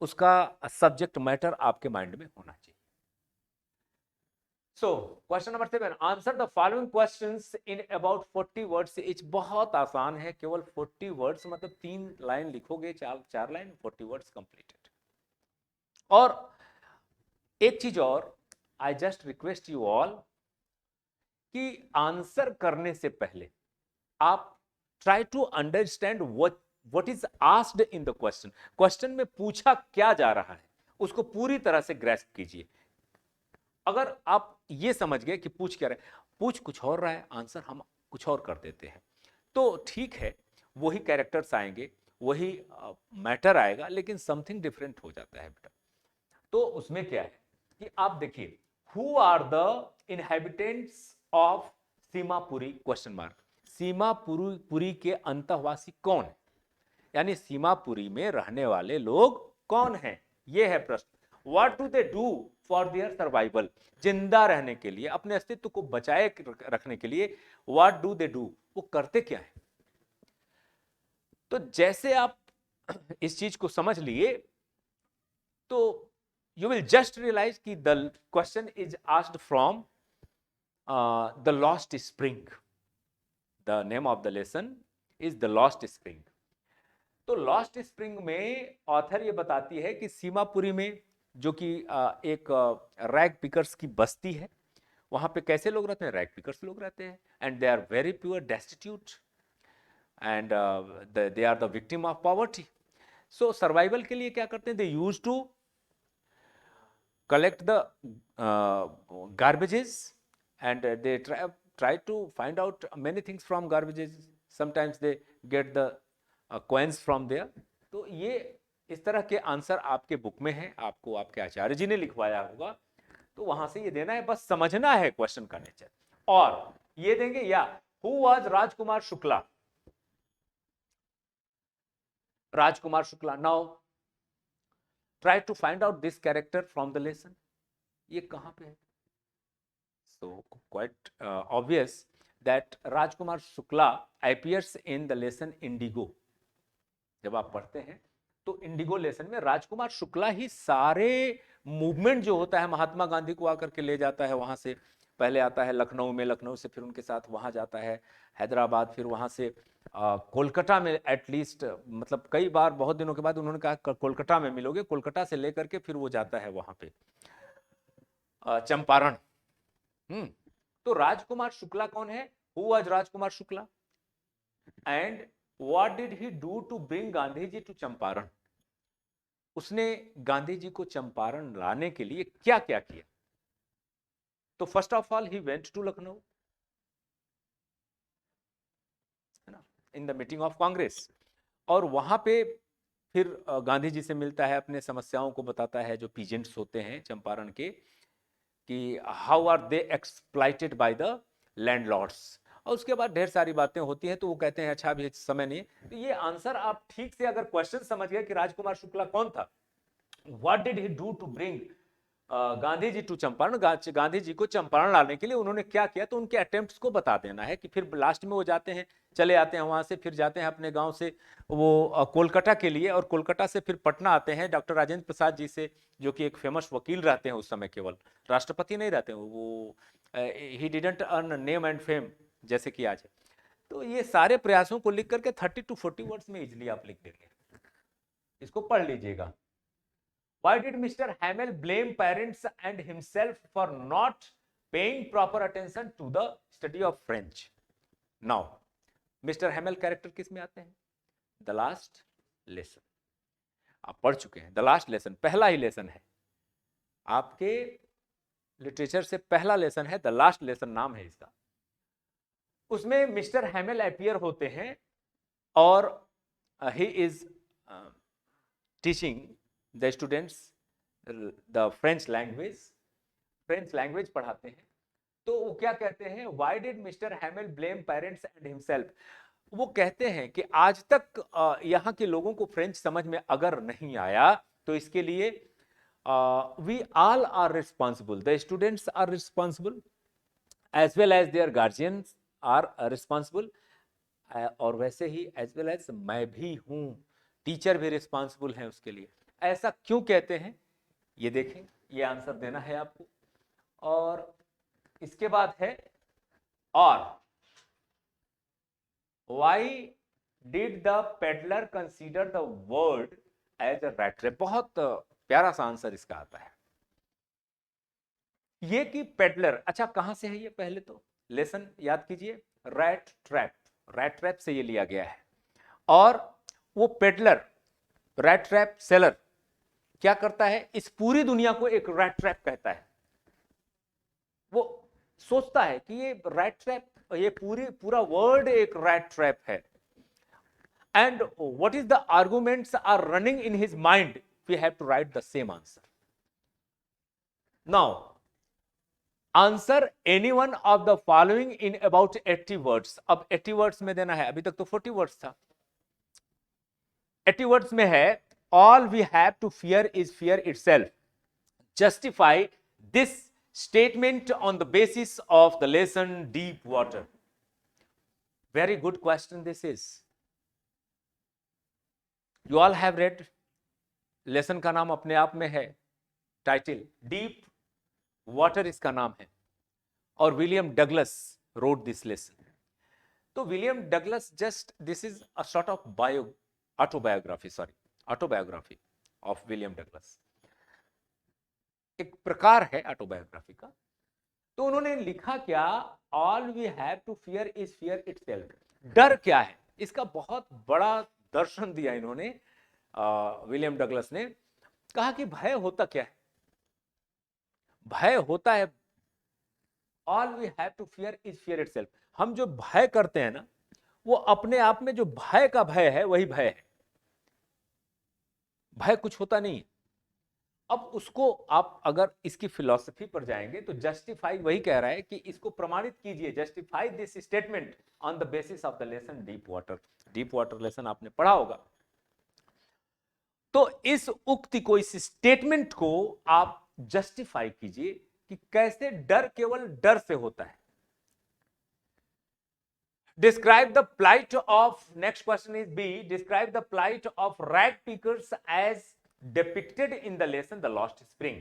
उसका सब्जेक्ट मैटर आपके माइंड में होना चाहिए। So question number 7, answer the following questions in about 40 words etch. बहुत आसान है, केवल 40 वर्ड्स, मतलब 3 लाइन लिखोगे, 4 लाइन, 40 वर्ड्स कंप्लीटेड। और एक चीज और, I just request you all कि आंसर करने से पहले आप try to understand what is asked in the question. Question में पूछा क्या जा रहा है उसको पूरी तरह से ग्रैस्प कीजिए। अगर आप ये समझ गए कि पूछ क्या रहे, पूछ कुछ और रहा है, आंसर हम कुछ और कर देते हैं, तो ठीक है, वही कैरेक्टर्स आएंगे, वही मैटर आएगा, लेकिन समथिंग डिफरेंट हो जाता है बेटा। तो उसमें क्या है कि आप देखिए, who are the inhabitants of Seemapuri, question mark. Seemapuri के अंतःवासी कौन है, यानी सीमापुरी में रहने वाले लोग कौन हैं, यह है प्रश्न। What do they do for their survival, जिंदा रहने के लिए, अपने अस्तित्व को बचाए रखने के लिए व्हाट डू दे डू, वो करते क्या है। तो जैसे आप इस चीज को समझ लिए तो you will just realize कि the question is asked from the lost spring. The name of the lesson is the lost spring. तो लॉस्ट स्प्रिंग में ऑथर ये बताती है कि सीमापुरी में, जो कि एक रैग पिकर्स की बस्ती है, वहां पे कैसे लोग रहते हैं, रैग पिकर्स लोग रहते हैं, and they are very pure, destitute, and they are the victim of poverty. So survival के लिए क्या करते हैं, they use to collect the garbages, and they try to find out many things from garbages. Sometimes they get the coins from there. तो ये इस तरह के आंसर आपके बुक में है, आपको आपके आचार्य जी ने लिखवाया होगा, तो वहां से ये देना है, बस समझना है क्वेश्चन का नेचर। और ये देंगे, या who was Rajkumar Shukla, Rajkumar Shukla. Now try to find out this character from the lesson. ये कहां पे है, So quite obvious that Rajkumar Shukla appears in the lesson Indigo. जब आप पढ़ते हैं तो इंडिगो लेसन में राजकुमार शुक्ला ही सारे मूवमेंट जो होता है महात्मा गांधी को आकर के ले जाता है वहां से। पहले आता है लखनऊ में, लखनऊ से फिर उनके साथ वहां जाता है हैदराबाद, फिर वहां से कोलकाता में एटलीस्ट, मतलब कई बार बहुत दिनों के बाद उन्होंने कहा कोलकाता में मिलोगे, कोलकाता से लेकर के फिर वो जाता है वहां पे चंपारण। तो राजकुमार शुक्ला कौन है? Who was Rajkumar Shukla and what did he do to bring Gandhi ji to Champaran? उसने गांधी जी को चंपारण लाने के लिए क्या क्या किया? तो first of all he went to Lucknow, है ना, in the meeting of Congress, और वहां पे फिर गांधी जी से मिलता है, अपने समस्याओं को बताता है जो पीजेंट्स होते हैं चंपारण के, कि how are they exploited by the landlords. और उसके बाद ढेर सारी बातें होती हैं, तो वो कहते हैं अच्छा अभी समय नहीं। तो ये आंसर आप ठीक से अगर क्वेश्चन समझ गए कि राजकुमार शुक्ला कौन था, what did he do to bring Gandhi ji to Champaran, Gandhi ji को चंपारण लाने के लिए उन्होंने क्या किया, तो उनके अटेम्प्ट्स को बता देना है। कि फिर लास्ट में वो जाते हैं, चले आते हैं वहां से, फिर जाते हैं अपने गांव से वो कोलकाता के लिए, और कोलकाता से फिर पटना आते हैं डॉक्टर राजेंद्र प्रसाद जी से, जो कि एक फेमस वकील रहते हैं उस समय, केवल राष्ट्रपति नहीं रहते वो, he didn't earn name and fame जैसे कि आज है। तो ये सारे प्रयासों को लिख करके 30 to 40 वर्ड्स में इजिली आप लिख देंगे, इसको पढ़ लीजिएगा। Why did Mr. Hamel blame parents and himself for not paying proper attention to the study of French? Now, Mr. Hamel character किस में आते हैं? The last lesson आप पढ़ चुके हैं। The last lesson पहला ही लेसन है आपके लिटरेचर से, पहला लेसन है, द लास्ट लेसन नाम है इसका। उसमें मिस्टर हैमेल अपीयर होते हैं और he is teaching the students the French language पढ़ाते हैं। तो वो क्या कहते हैं, why did mister Hamel blame parents and himself? वो कहते हैं कि आज तक यहाँ के लोगों को फ्रेंच समझ में अगर नहीं आया तो इसके लिए we all are responsible, the students are responsible as well as their guardians are responsible, और वैसे ही एज वेल एज मैं भी हूं, टीचर भी रिस्पॉन्सिबल है उसके लिए। ऐसा क्यों कहते हैं ये देखें, ये आंसर देना है आपको। और इसके बाद है और why did the peddler consider the world as a rat trap? बहुत प्यारा सा आंसर इसका आता है ये कि पेडलर, अच्छा कहां से है ये, पहले तो लेसन याद कीजिए, रैट ट्रैप से ये लिया गया है। और वो पेडलर, रैट ट्रैप सेलर क्या करता है, इस पूरी दुनिया को एक रैट ट्रैप कहता है। वो सोचता है कि ये रैट ट्रैप, ये पूरा वर्ड एक रैट ट्रैप है। And what is the arguments are running in his mind, we have to write the same answer. Now answer any one of the following in about 80 words. अब 80 वर्ड्स में देना है, अभी तक तो 40 वर्ड्स था। 80 वर्ड्स में है, all we have to fear is fear itself, justify this statement on the basis of the lesson deep water. Very good question this is. You all have read, lesson का नाम अपने आप में है, टाइटल डीप वाटर इसका नाम है, और William Douglas wrote this lesson. तो William Douglas just, this is a sort of autobiography of William Douglas, एक प्रकार है ऑटोबायोग्राफी का। तो उन्होंने लिखा क्या, all we have to fear is fear itself. डर क्या है, इसका बहुत बड़ा दर्शन दिया इन्होंने, विलियम डगलस ने। कहा कि भय होता क्या है, भय होता है, all we have to fear is fear itself. हम जो भय करते हैं ना, वो अपने आप में जो भय का भय है वही भय है, भय कुछ होता नहीं है। अब उसको आप अगर इसकी फिलॉसफी पर जाएंगे तो जस्टिफाई वही कह रहा है कि इसको प्रमाणित कीजिए, justify this statement on the basis of the lesson deep water lesson आपने पढ़ा होगा। तो इस उक्ति को, इस स्टेटमेंट को आप जस्टिफाई कीजिए कि कैसे डर केवल डर से होता है। Describe the plight of, next question is B, describe the plight of rag pickers as depicted in the lesson The Lost Spring.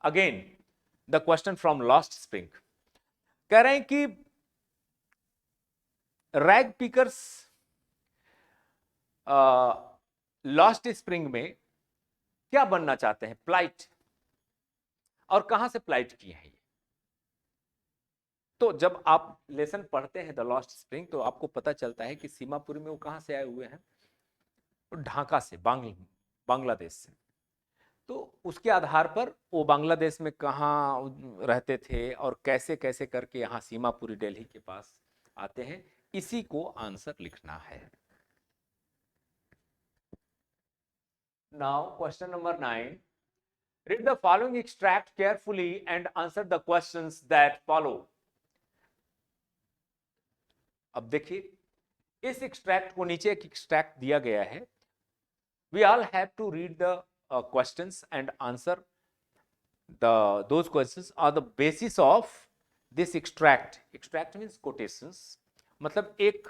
Again, the question from Lost Spring. कह रहे हैं कि रैग पिकर्स लॉस्ट स्प्रिंग में क्या बनना चाहते हैं, प्लाइट, और कहां से प्लाइट किए हैं ये। तो जब आप लेसन पढ़ते हैं द लॉस्ट स्प्रिंग तो आपको पता चलता है कि सीमापुरी में वो कहां से आए हुए हैं, ढाका से, बांग्लादेश से। तो उसके आधार पर वो बांग्लादेश में कहां रहते थे और कैसे कैसे करके यहां सीमापुरी दिल्ली के पास आते हैं, इसी को आंसर लिखना है। Now question number 9, read the following extract carefully and answer the questions that follow. अब देखिए, इस एक्सट्रैक्ट को, नीचे एक एक्सट्रैक्ट दिया गया है, we all have to read the questions and answer those questions are the basis of this extract. Extract means quotations, मतलब एक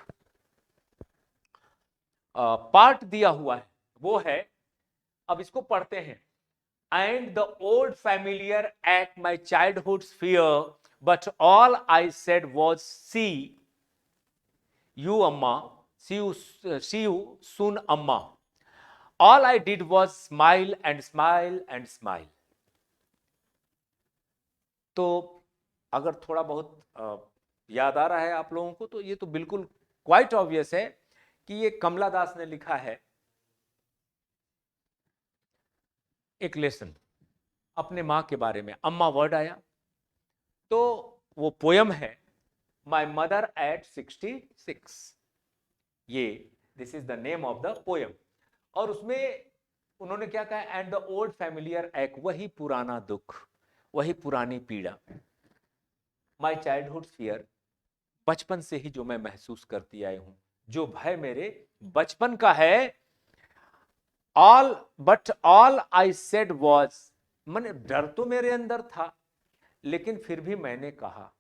पार्ट दिया हुआ है, वो है, अब इसको पढ़ते हैं। And the old familiar at my childhood's fear, but all I said was, see you, Amma, see you soon, Amma. All I did was smile and smile and smile. तो अगर थोड़ा बहुत याद आ रहा है आप लोगों को, तो ये तो बिल्कुल क्वाइट ऑब्वियस है कि ये कमला दास ने लिखा है एक लेसन अपने मां के बारे में। अम्मा वर्ड आया तो वो पोयम है माई मदर एट 66, ये this is the name of the poem. और उसमें उन्होंने क्या कहा, एंड द ओल्ड फैमिलियर एक, वही पुराना दुख, वही पुरानी पीड़ा, माई चाइल्डहुड फियर, बचपन से ही जो मैं महसूस करती आई हूं, जो भय मेरे बचपन का है, all but all I said was, मैंने, डर तो मेरे अंदर था लेकिन फिर भी मैंने कहा,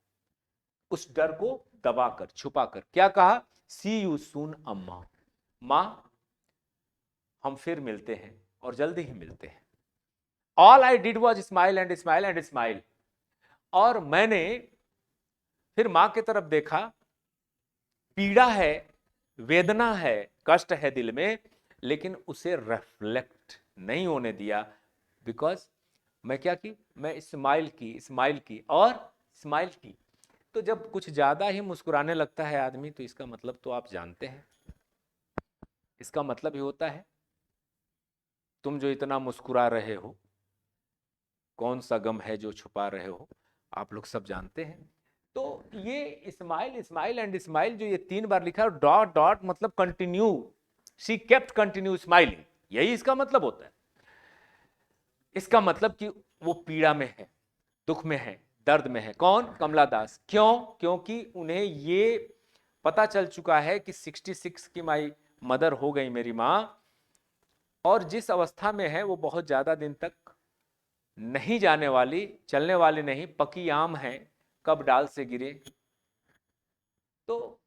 उस डर को दबाकर छुपाकर क्या कहा, सी यू सून अम्मा, मां हम फिर मिलते हैं और जल्दी ही मिलते हैं। All I did was smile and smile and smile, और मैंने फिर मां की तरफ देखा, पीड़ा है, वेदना है, कष्ट है दिल में, लेकिन उसे रिफ्लेक्ट नहीं होने दिया, बिकॉज मैं क्या की, मैं स्माइल की और स्माइल की। तो जब कुछ ज्यादा ही मुस्कुराने लगता है आदमी, तो इसका मतलब तो आप जानते हैं, इसका मतलब ही होता है तुम जो इतना मुस्कुरा रहे हो, कौन सा गम है जो छुपा रहे हो, आप लोग सब जानते हैं। तो ये स्माइल स्माइल एंड स्माइल जो ये 3 बार लिखा है, डॉट डॉट मतलब continue, she kept continue smiling, यही इसका मतलब होता है। इसका मतलब कि वो पीड़ा में है, दुख में है, दर्द में है। कौन? कमला दास। क्यों? क्योंकि उन्हें ये पता चल चुका है कि 66 की माई मदर हो गई मेरी मां, और जिस अवस्था में है वो बहुत ज्यादा दिन तक नहीं जाने वाली, चलने वाली नहीं, पकी आम है, कब डाल से गिरे। तो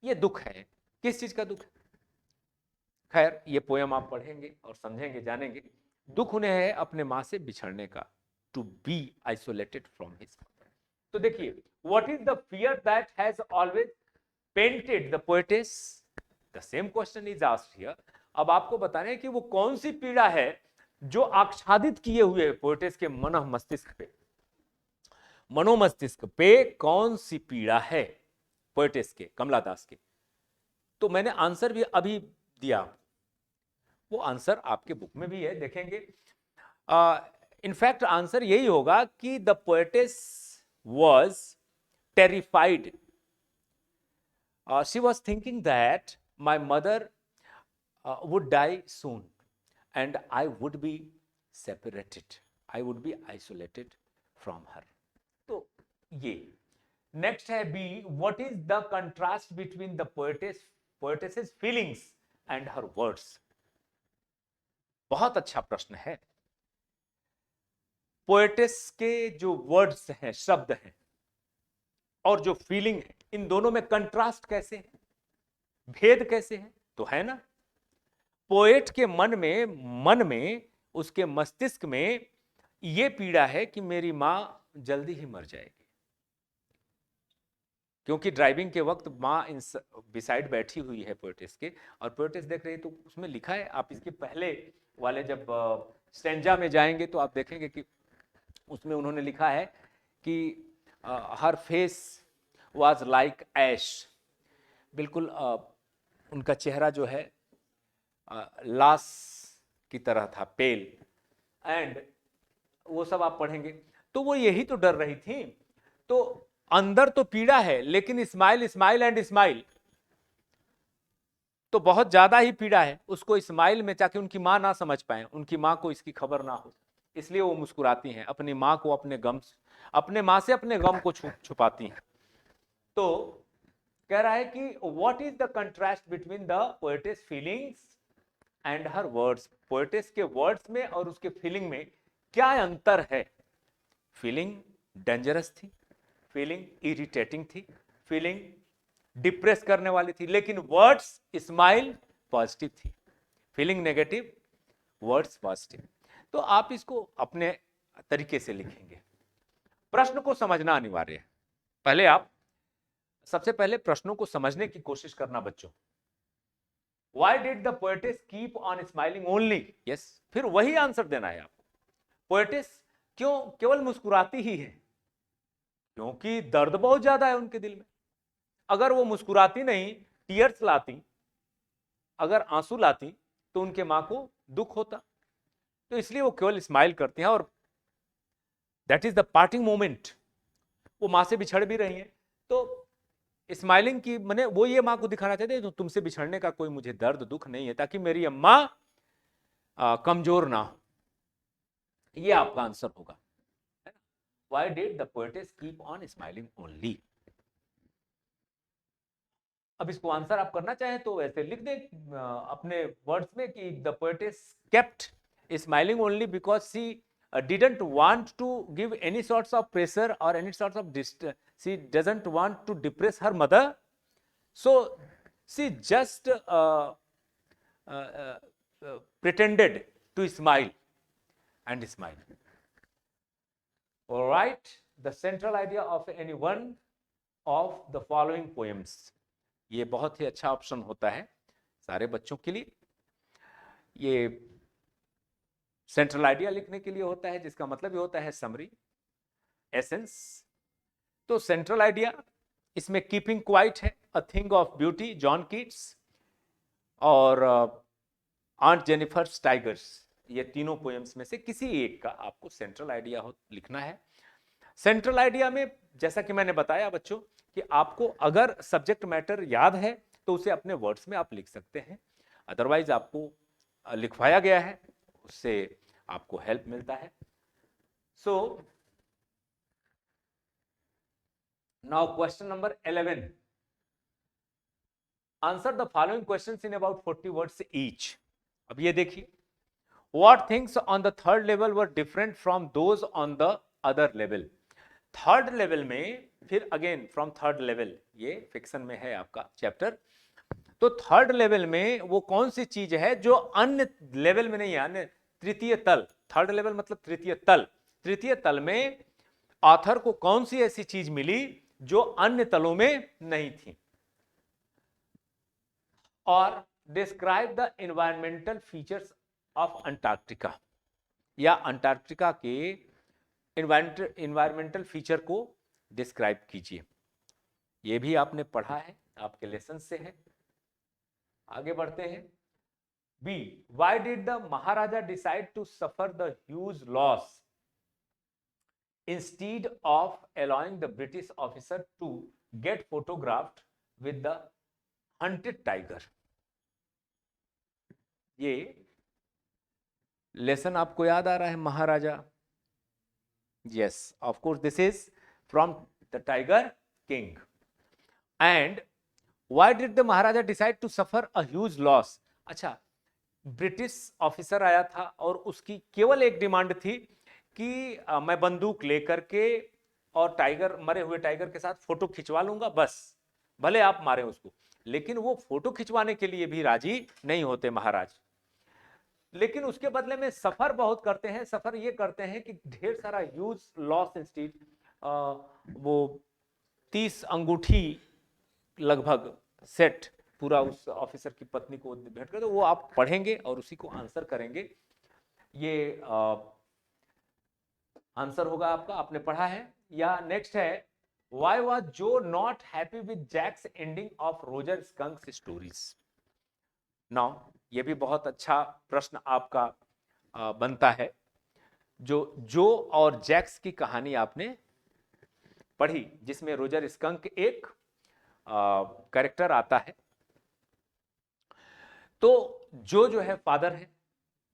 ये दुख है, किस चीज का दुख है? खैर, ये पोयम आप पढ़ेंगे और समझेंगे, जानेंगे। दुख उन्हें है अपने मां से बिछड़ने का, to be isolated from his. तो देखिए, what is the fear that has always painted the poetess, the same question is asked here. अब आपको बताना है कि वो कौन सी पीड़ा है जो आच्छादित किए हुए पोएटेस के मनोमस्तिष्क पे, मनोमस्तिष्क पे कौन सी पीड़ा है पोएटेस के, कमला दास के। तो मैंने आंसर भी अभी दिया, वो आंसर आपके बुक में भी है, देखेंगे। इनफैक्ट आंसर यही होगा कि the poetess was terrified, she was thinking that my mother would die soon and I would be separated, I would be isolated from her. तो ये नेक्स्ट है B, what is the contrast between the poetess feelings and her words. बहुत अच्छा प्रश्न है। पोएटिस के जो वर्ड्स हैं, शब्द हैं, और जो फीलिंग है, इन दोनों में कंट्रास्ट कैसे है, भेद कैसे है? तो है ना, पोएट के मन में उसके मस्तिष्क में यह पीड़ा है कि मेरी मां जल्दी ही मर जाएगी, क्योंकि ड्राइविंग के वक्त मां बिसाइड बैठी हुई है पोएटिस के, और पोएटिस देख रही है। तो उसमें लिखा है, आप इसके पहले वाले जब स्टैंजा में जाएंगे तो आप देखेंगे कि उसमें उन्होंने लिखा है कि हर फेस वाज लाइक ऐश, बिल्कुल उनका चेहरा जो है लाश की तरह था, पेल, एंड वो सब आप पढ़ेंगे। तो वो यही तो डर रही थी। तो अंदर तो पीड़ा है, लेकिन स्माइल स्माइल एंड स्माइल, तो बहुत ज्यादा ही पीड़ा है उसको स्माइल में, ताकि उनकी मां ना समझ पाए, उनकी मां को इसकी खबर ना हो, इसलिए वो मुस्कुराती हैं, अपनी मां को अपने मां से अपने गम को छुपाती हैं। तो कह रहा है कि what is the contrast between the poet's feelings and her words, poet's के वर्ड्स में और उसके फीलिंग में क्या अंतर है? फीलिंग डेंजरस थी, फीलिंग इरिटेटिंग थी, फीलिंग डिप्रेस करने वाली थी, लेकिन वर्ड्स स्माइल पॉजिटिव थी, फीलिंग नेगेटिव, वर्ड्स पॉजिटिव। तो आप इसको अपने तरीके से लिखेंगे। प्रश्न को समझना अनिवार्य है। पहले आप सबसे पहले प्रश्नों को समझने की कोशिश करना बच्चों। Why did the poetess keep on smiling only? Yes, फिर वही आंसर देना है आपको। पोएटिस क्यों केवल मुस्कुराती ही है? क्योंकि दर्द बहुत ज्यादा है उनके दिल में। अगर वो मुस्कुराती नहीं, टीयर्स लाती, अगर आंसू लाती, तो उनके मां को दुख होता। तो इसलिए वो केवल स्माइल करती हैं, और that is the parting moment. वो मां से बिछड़ भी रही हैं, तो स्माइलिंग की मैंने वो ये मां को दिखाना चाहते हैं, तो तुमसे बिछड़ने का कोई मुझे दर्द दुख नहीं है, ताकि मेरी अम्मा कमजोर ना हो। ये आपका आंसर होगा। Why did the poetess keep on smiling only? अब इसको आंसर आप करना चाहें तो ऐसे लिख दें अपने वर्ड्स में कि the poetess kept smiling only because she didn't want to give any sorts of pressure or any sorts of she doesn't want to depress her mother, so she just pretended to smile and smile. All right, the central idea of any one of the following poems. ये बहुत ही अच्छा ऑप्शन होता है सारे बच्चों के लिए। ये सेंट्रल आइडिया लिखने के लिए होता है, जिसका मतलब ये होता है समरी, एसेंस। तो सेंट्रल आइडिया इसमें कीपिंग क्वाइट है, a thing of beauty, John Keats, और आंट जेनिफर्स टाइगर्स। ये तीनों पोएम्स में से किसी एक का आपको सेंट्रल आइडिया लिखना है। सेंट्रल आइडिया में जैसा कि मैंने बताया बच्चों कि आपको अगर सब्जेक्ट मैटर याद है तो उसे अपने वर्ड्स में आप लिख सकते हैं, अदरवाइज आपको लिखवाया गया है, उससे आपको हेल्प मिलता है। So now question number 11, answer the following questions in about 40 words each. अब ये देखिए, what things on the third level were different from those on the other level. Third level में फिर अगेन फ्रॉम थर्ड लेवल, ये फिक्शन में है आपका चैप्टर। तो थर्ड लेवल में वो कौन सी चीज है जो अन्य लेवल में नहीं है, अन्य तृतीय तल। थर्ड लेवल मतलब तृतीय तल। तृतीय तल में ऑथर को कौन सी ऐसी चीज मिली जो अन्य तलों में नहीं थी। और describe the environmental features of Antarctica, या अंटार्कटिका के एनवायरमेंटल फीचर को डिस्क्राइब कीजिए। यह भी आपने पढ़ा है, आपके लेसन से है। आगे बढ़ते हैं। B, why did the Maharaja decide to suffer the huge loss instead of allowing the British officer to get photographed with the hunted tiger. ये लेसन आपको याद आ रहा है, Maharaja. Yes, of course, this is from the Tiger King. And why did the Maharaja decide to suffer a huge loss? अच्छा, ब्रिटिश ऑफिसर आया था और उसकी केवल एक डिमांड थी कि मैं बंदूक लेकर के और टाइगर, मरे हुए टाइगर के साथ फोटो खिंचवा लूंगा बस, भले आप मारे उसको। लेकिन वो फोटो खिंचवाने के लिए भी राजी नहीं होते महाराज। लेकिन उसके बदले में सफर बहुत करते हैं। सफर ये करते हैं कि ढेर सारा यूज लॉस इंस्टीट, वो 30 अंगूठी लगभग सेट पूरा उस ऑफिसर की पत्नी को भेंट कर, तो वो आप पढ़ेंगे और उसी को आंसर करेंगे। ये आंसर होगा आपका, आपने पढ़ा है। या नेक्स्ट है, why was Jo not happy with Jack's ending of Roger Skunk's stories. Now ये भी बहुत अच्छा प्रश्न आपका बनता है। जो और जैक्स की कहानी आपने पढ़ी, जिसमें रोजर स्कंक एक कैरेक्टर आता है। तो जो है फादर है,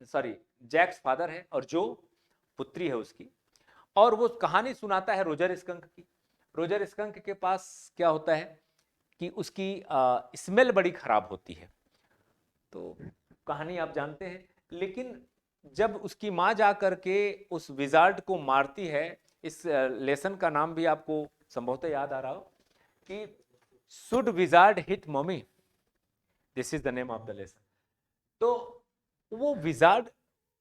सॉरी जैक्स फादर है और जो पुत्री है उसकी, और वो कहानी सुनाता है रोजर स्कंक की। रोजर स्कंक के पास क्या होता है कि उसकी स्मेल बड़ी खराब होती है। तो कहानी आप जानते हैं। लेकिन जब उसकी माँ जा करके उस विजार्ड को मारती है, इस लेसन का नाम भी आपको संभवतः याद आ रहा हो कि should wizard hit mummy, this is the name of the lesson. तो वो विजार्ड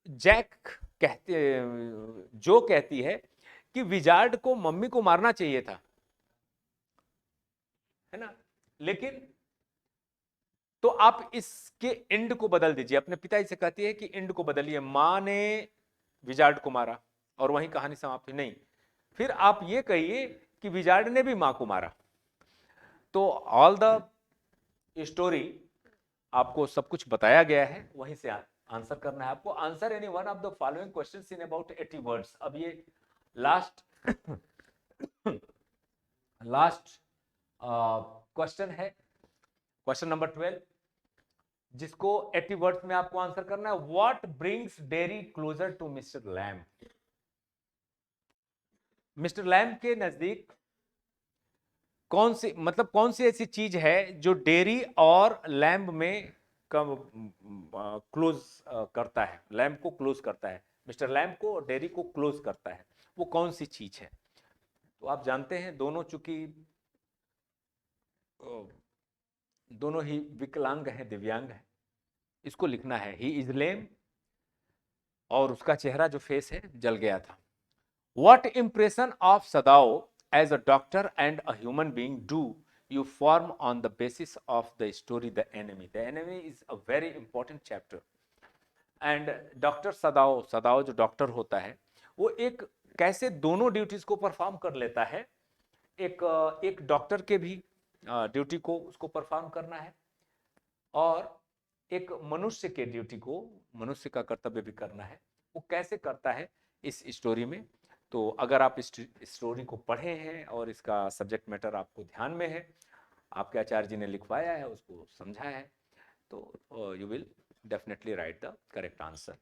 जैक कहते, जो कहती है कि विजार्ड को मम्मी को मारना चाहिए था, है ना। लेकिन तो आप इसके एंड को बदल दीजिए, अपने पिताजी से कहती है कि एंड को बदलिए, मां ने विजार्ड को मारा और वहीं कहानी समाप्त हुई। नहीं, फिर आप ये कहिए कि विजार्ड ने भी मां को मारा। तो ऑल द स्टोरी आपको सब कुछ बताया गया है, वहीं से आंसर करना है आपको। Answer any one of the following questions in about 80 words. अब ये लास्ट लास्ट क्वेश्चन है, क्वेश्चन नंबर 12, जिसको 80 वर्ड्स में आपको आंसर करना है। What brings Derry closer to mister Lamb. Mister Lamb के नजदीक कौन सी, मतलब कौन सी ऐसी चीज है जो डेरी और लैम्ब में क्लोज करता है, लैम्ब को क्लोज करता है, मिस्टर लैम्ब को और डेरी को क्लोज करता है, वो कौन सी चीज है। तो आप जानते हैं दोनों चूंकि दोनों ही विकलांग हैं, दिव्यांग हैं। इसको लिखना है, ही इज लेम, और उसका चेहरा जो फेस है जल गया था। What impression of Sadao as a doctor and a human being do you form on the basis of the story The Enemy? The Enemy is a very important chapter. And doctor Sadao, Sadao जो डॉक्टर होता है, वो एक कैसे दोनों ड्यूटीज को परफॉर्म कर लेता है। एक डॉक्टर के भी ड्यूटी को उसको परफॉर्म करना है, और एक मनुष्य के ड्यूटी को, मनुष्य का कर्तव्य भी करना है। वो कैसे करता है इस स्टोरी में। तो अगर आप इस स्टोरी को पढ़े हैं और इसका सब्जेक्ट मैटर आपको ध्यान में है, आपके आचार्य जी ने लिखवाया है, उसको समझाया है, तो you will definitely right the correct answer.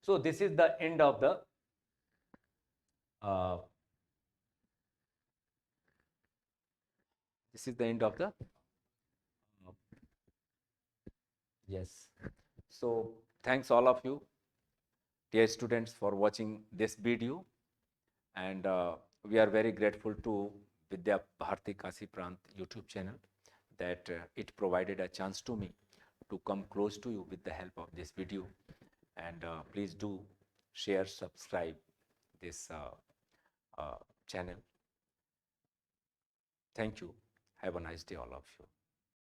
So this is the end of the this is the end of the yes. So thanks all of you dear students for watching this video, and we are very grateful to Vidya Bharati Kasi Prant YouTube channel that it provided a chance to me to come close to you with the help of this video. And please do share, subscribe this channel. Thank you. Have a nice day all of you.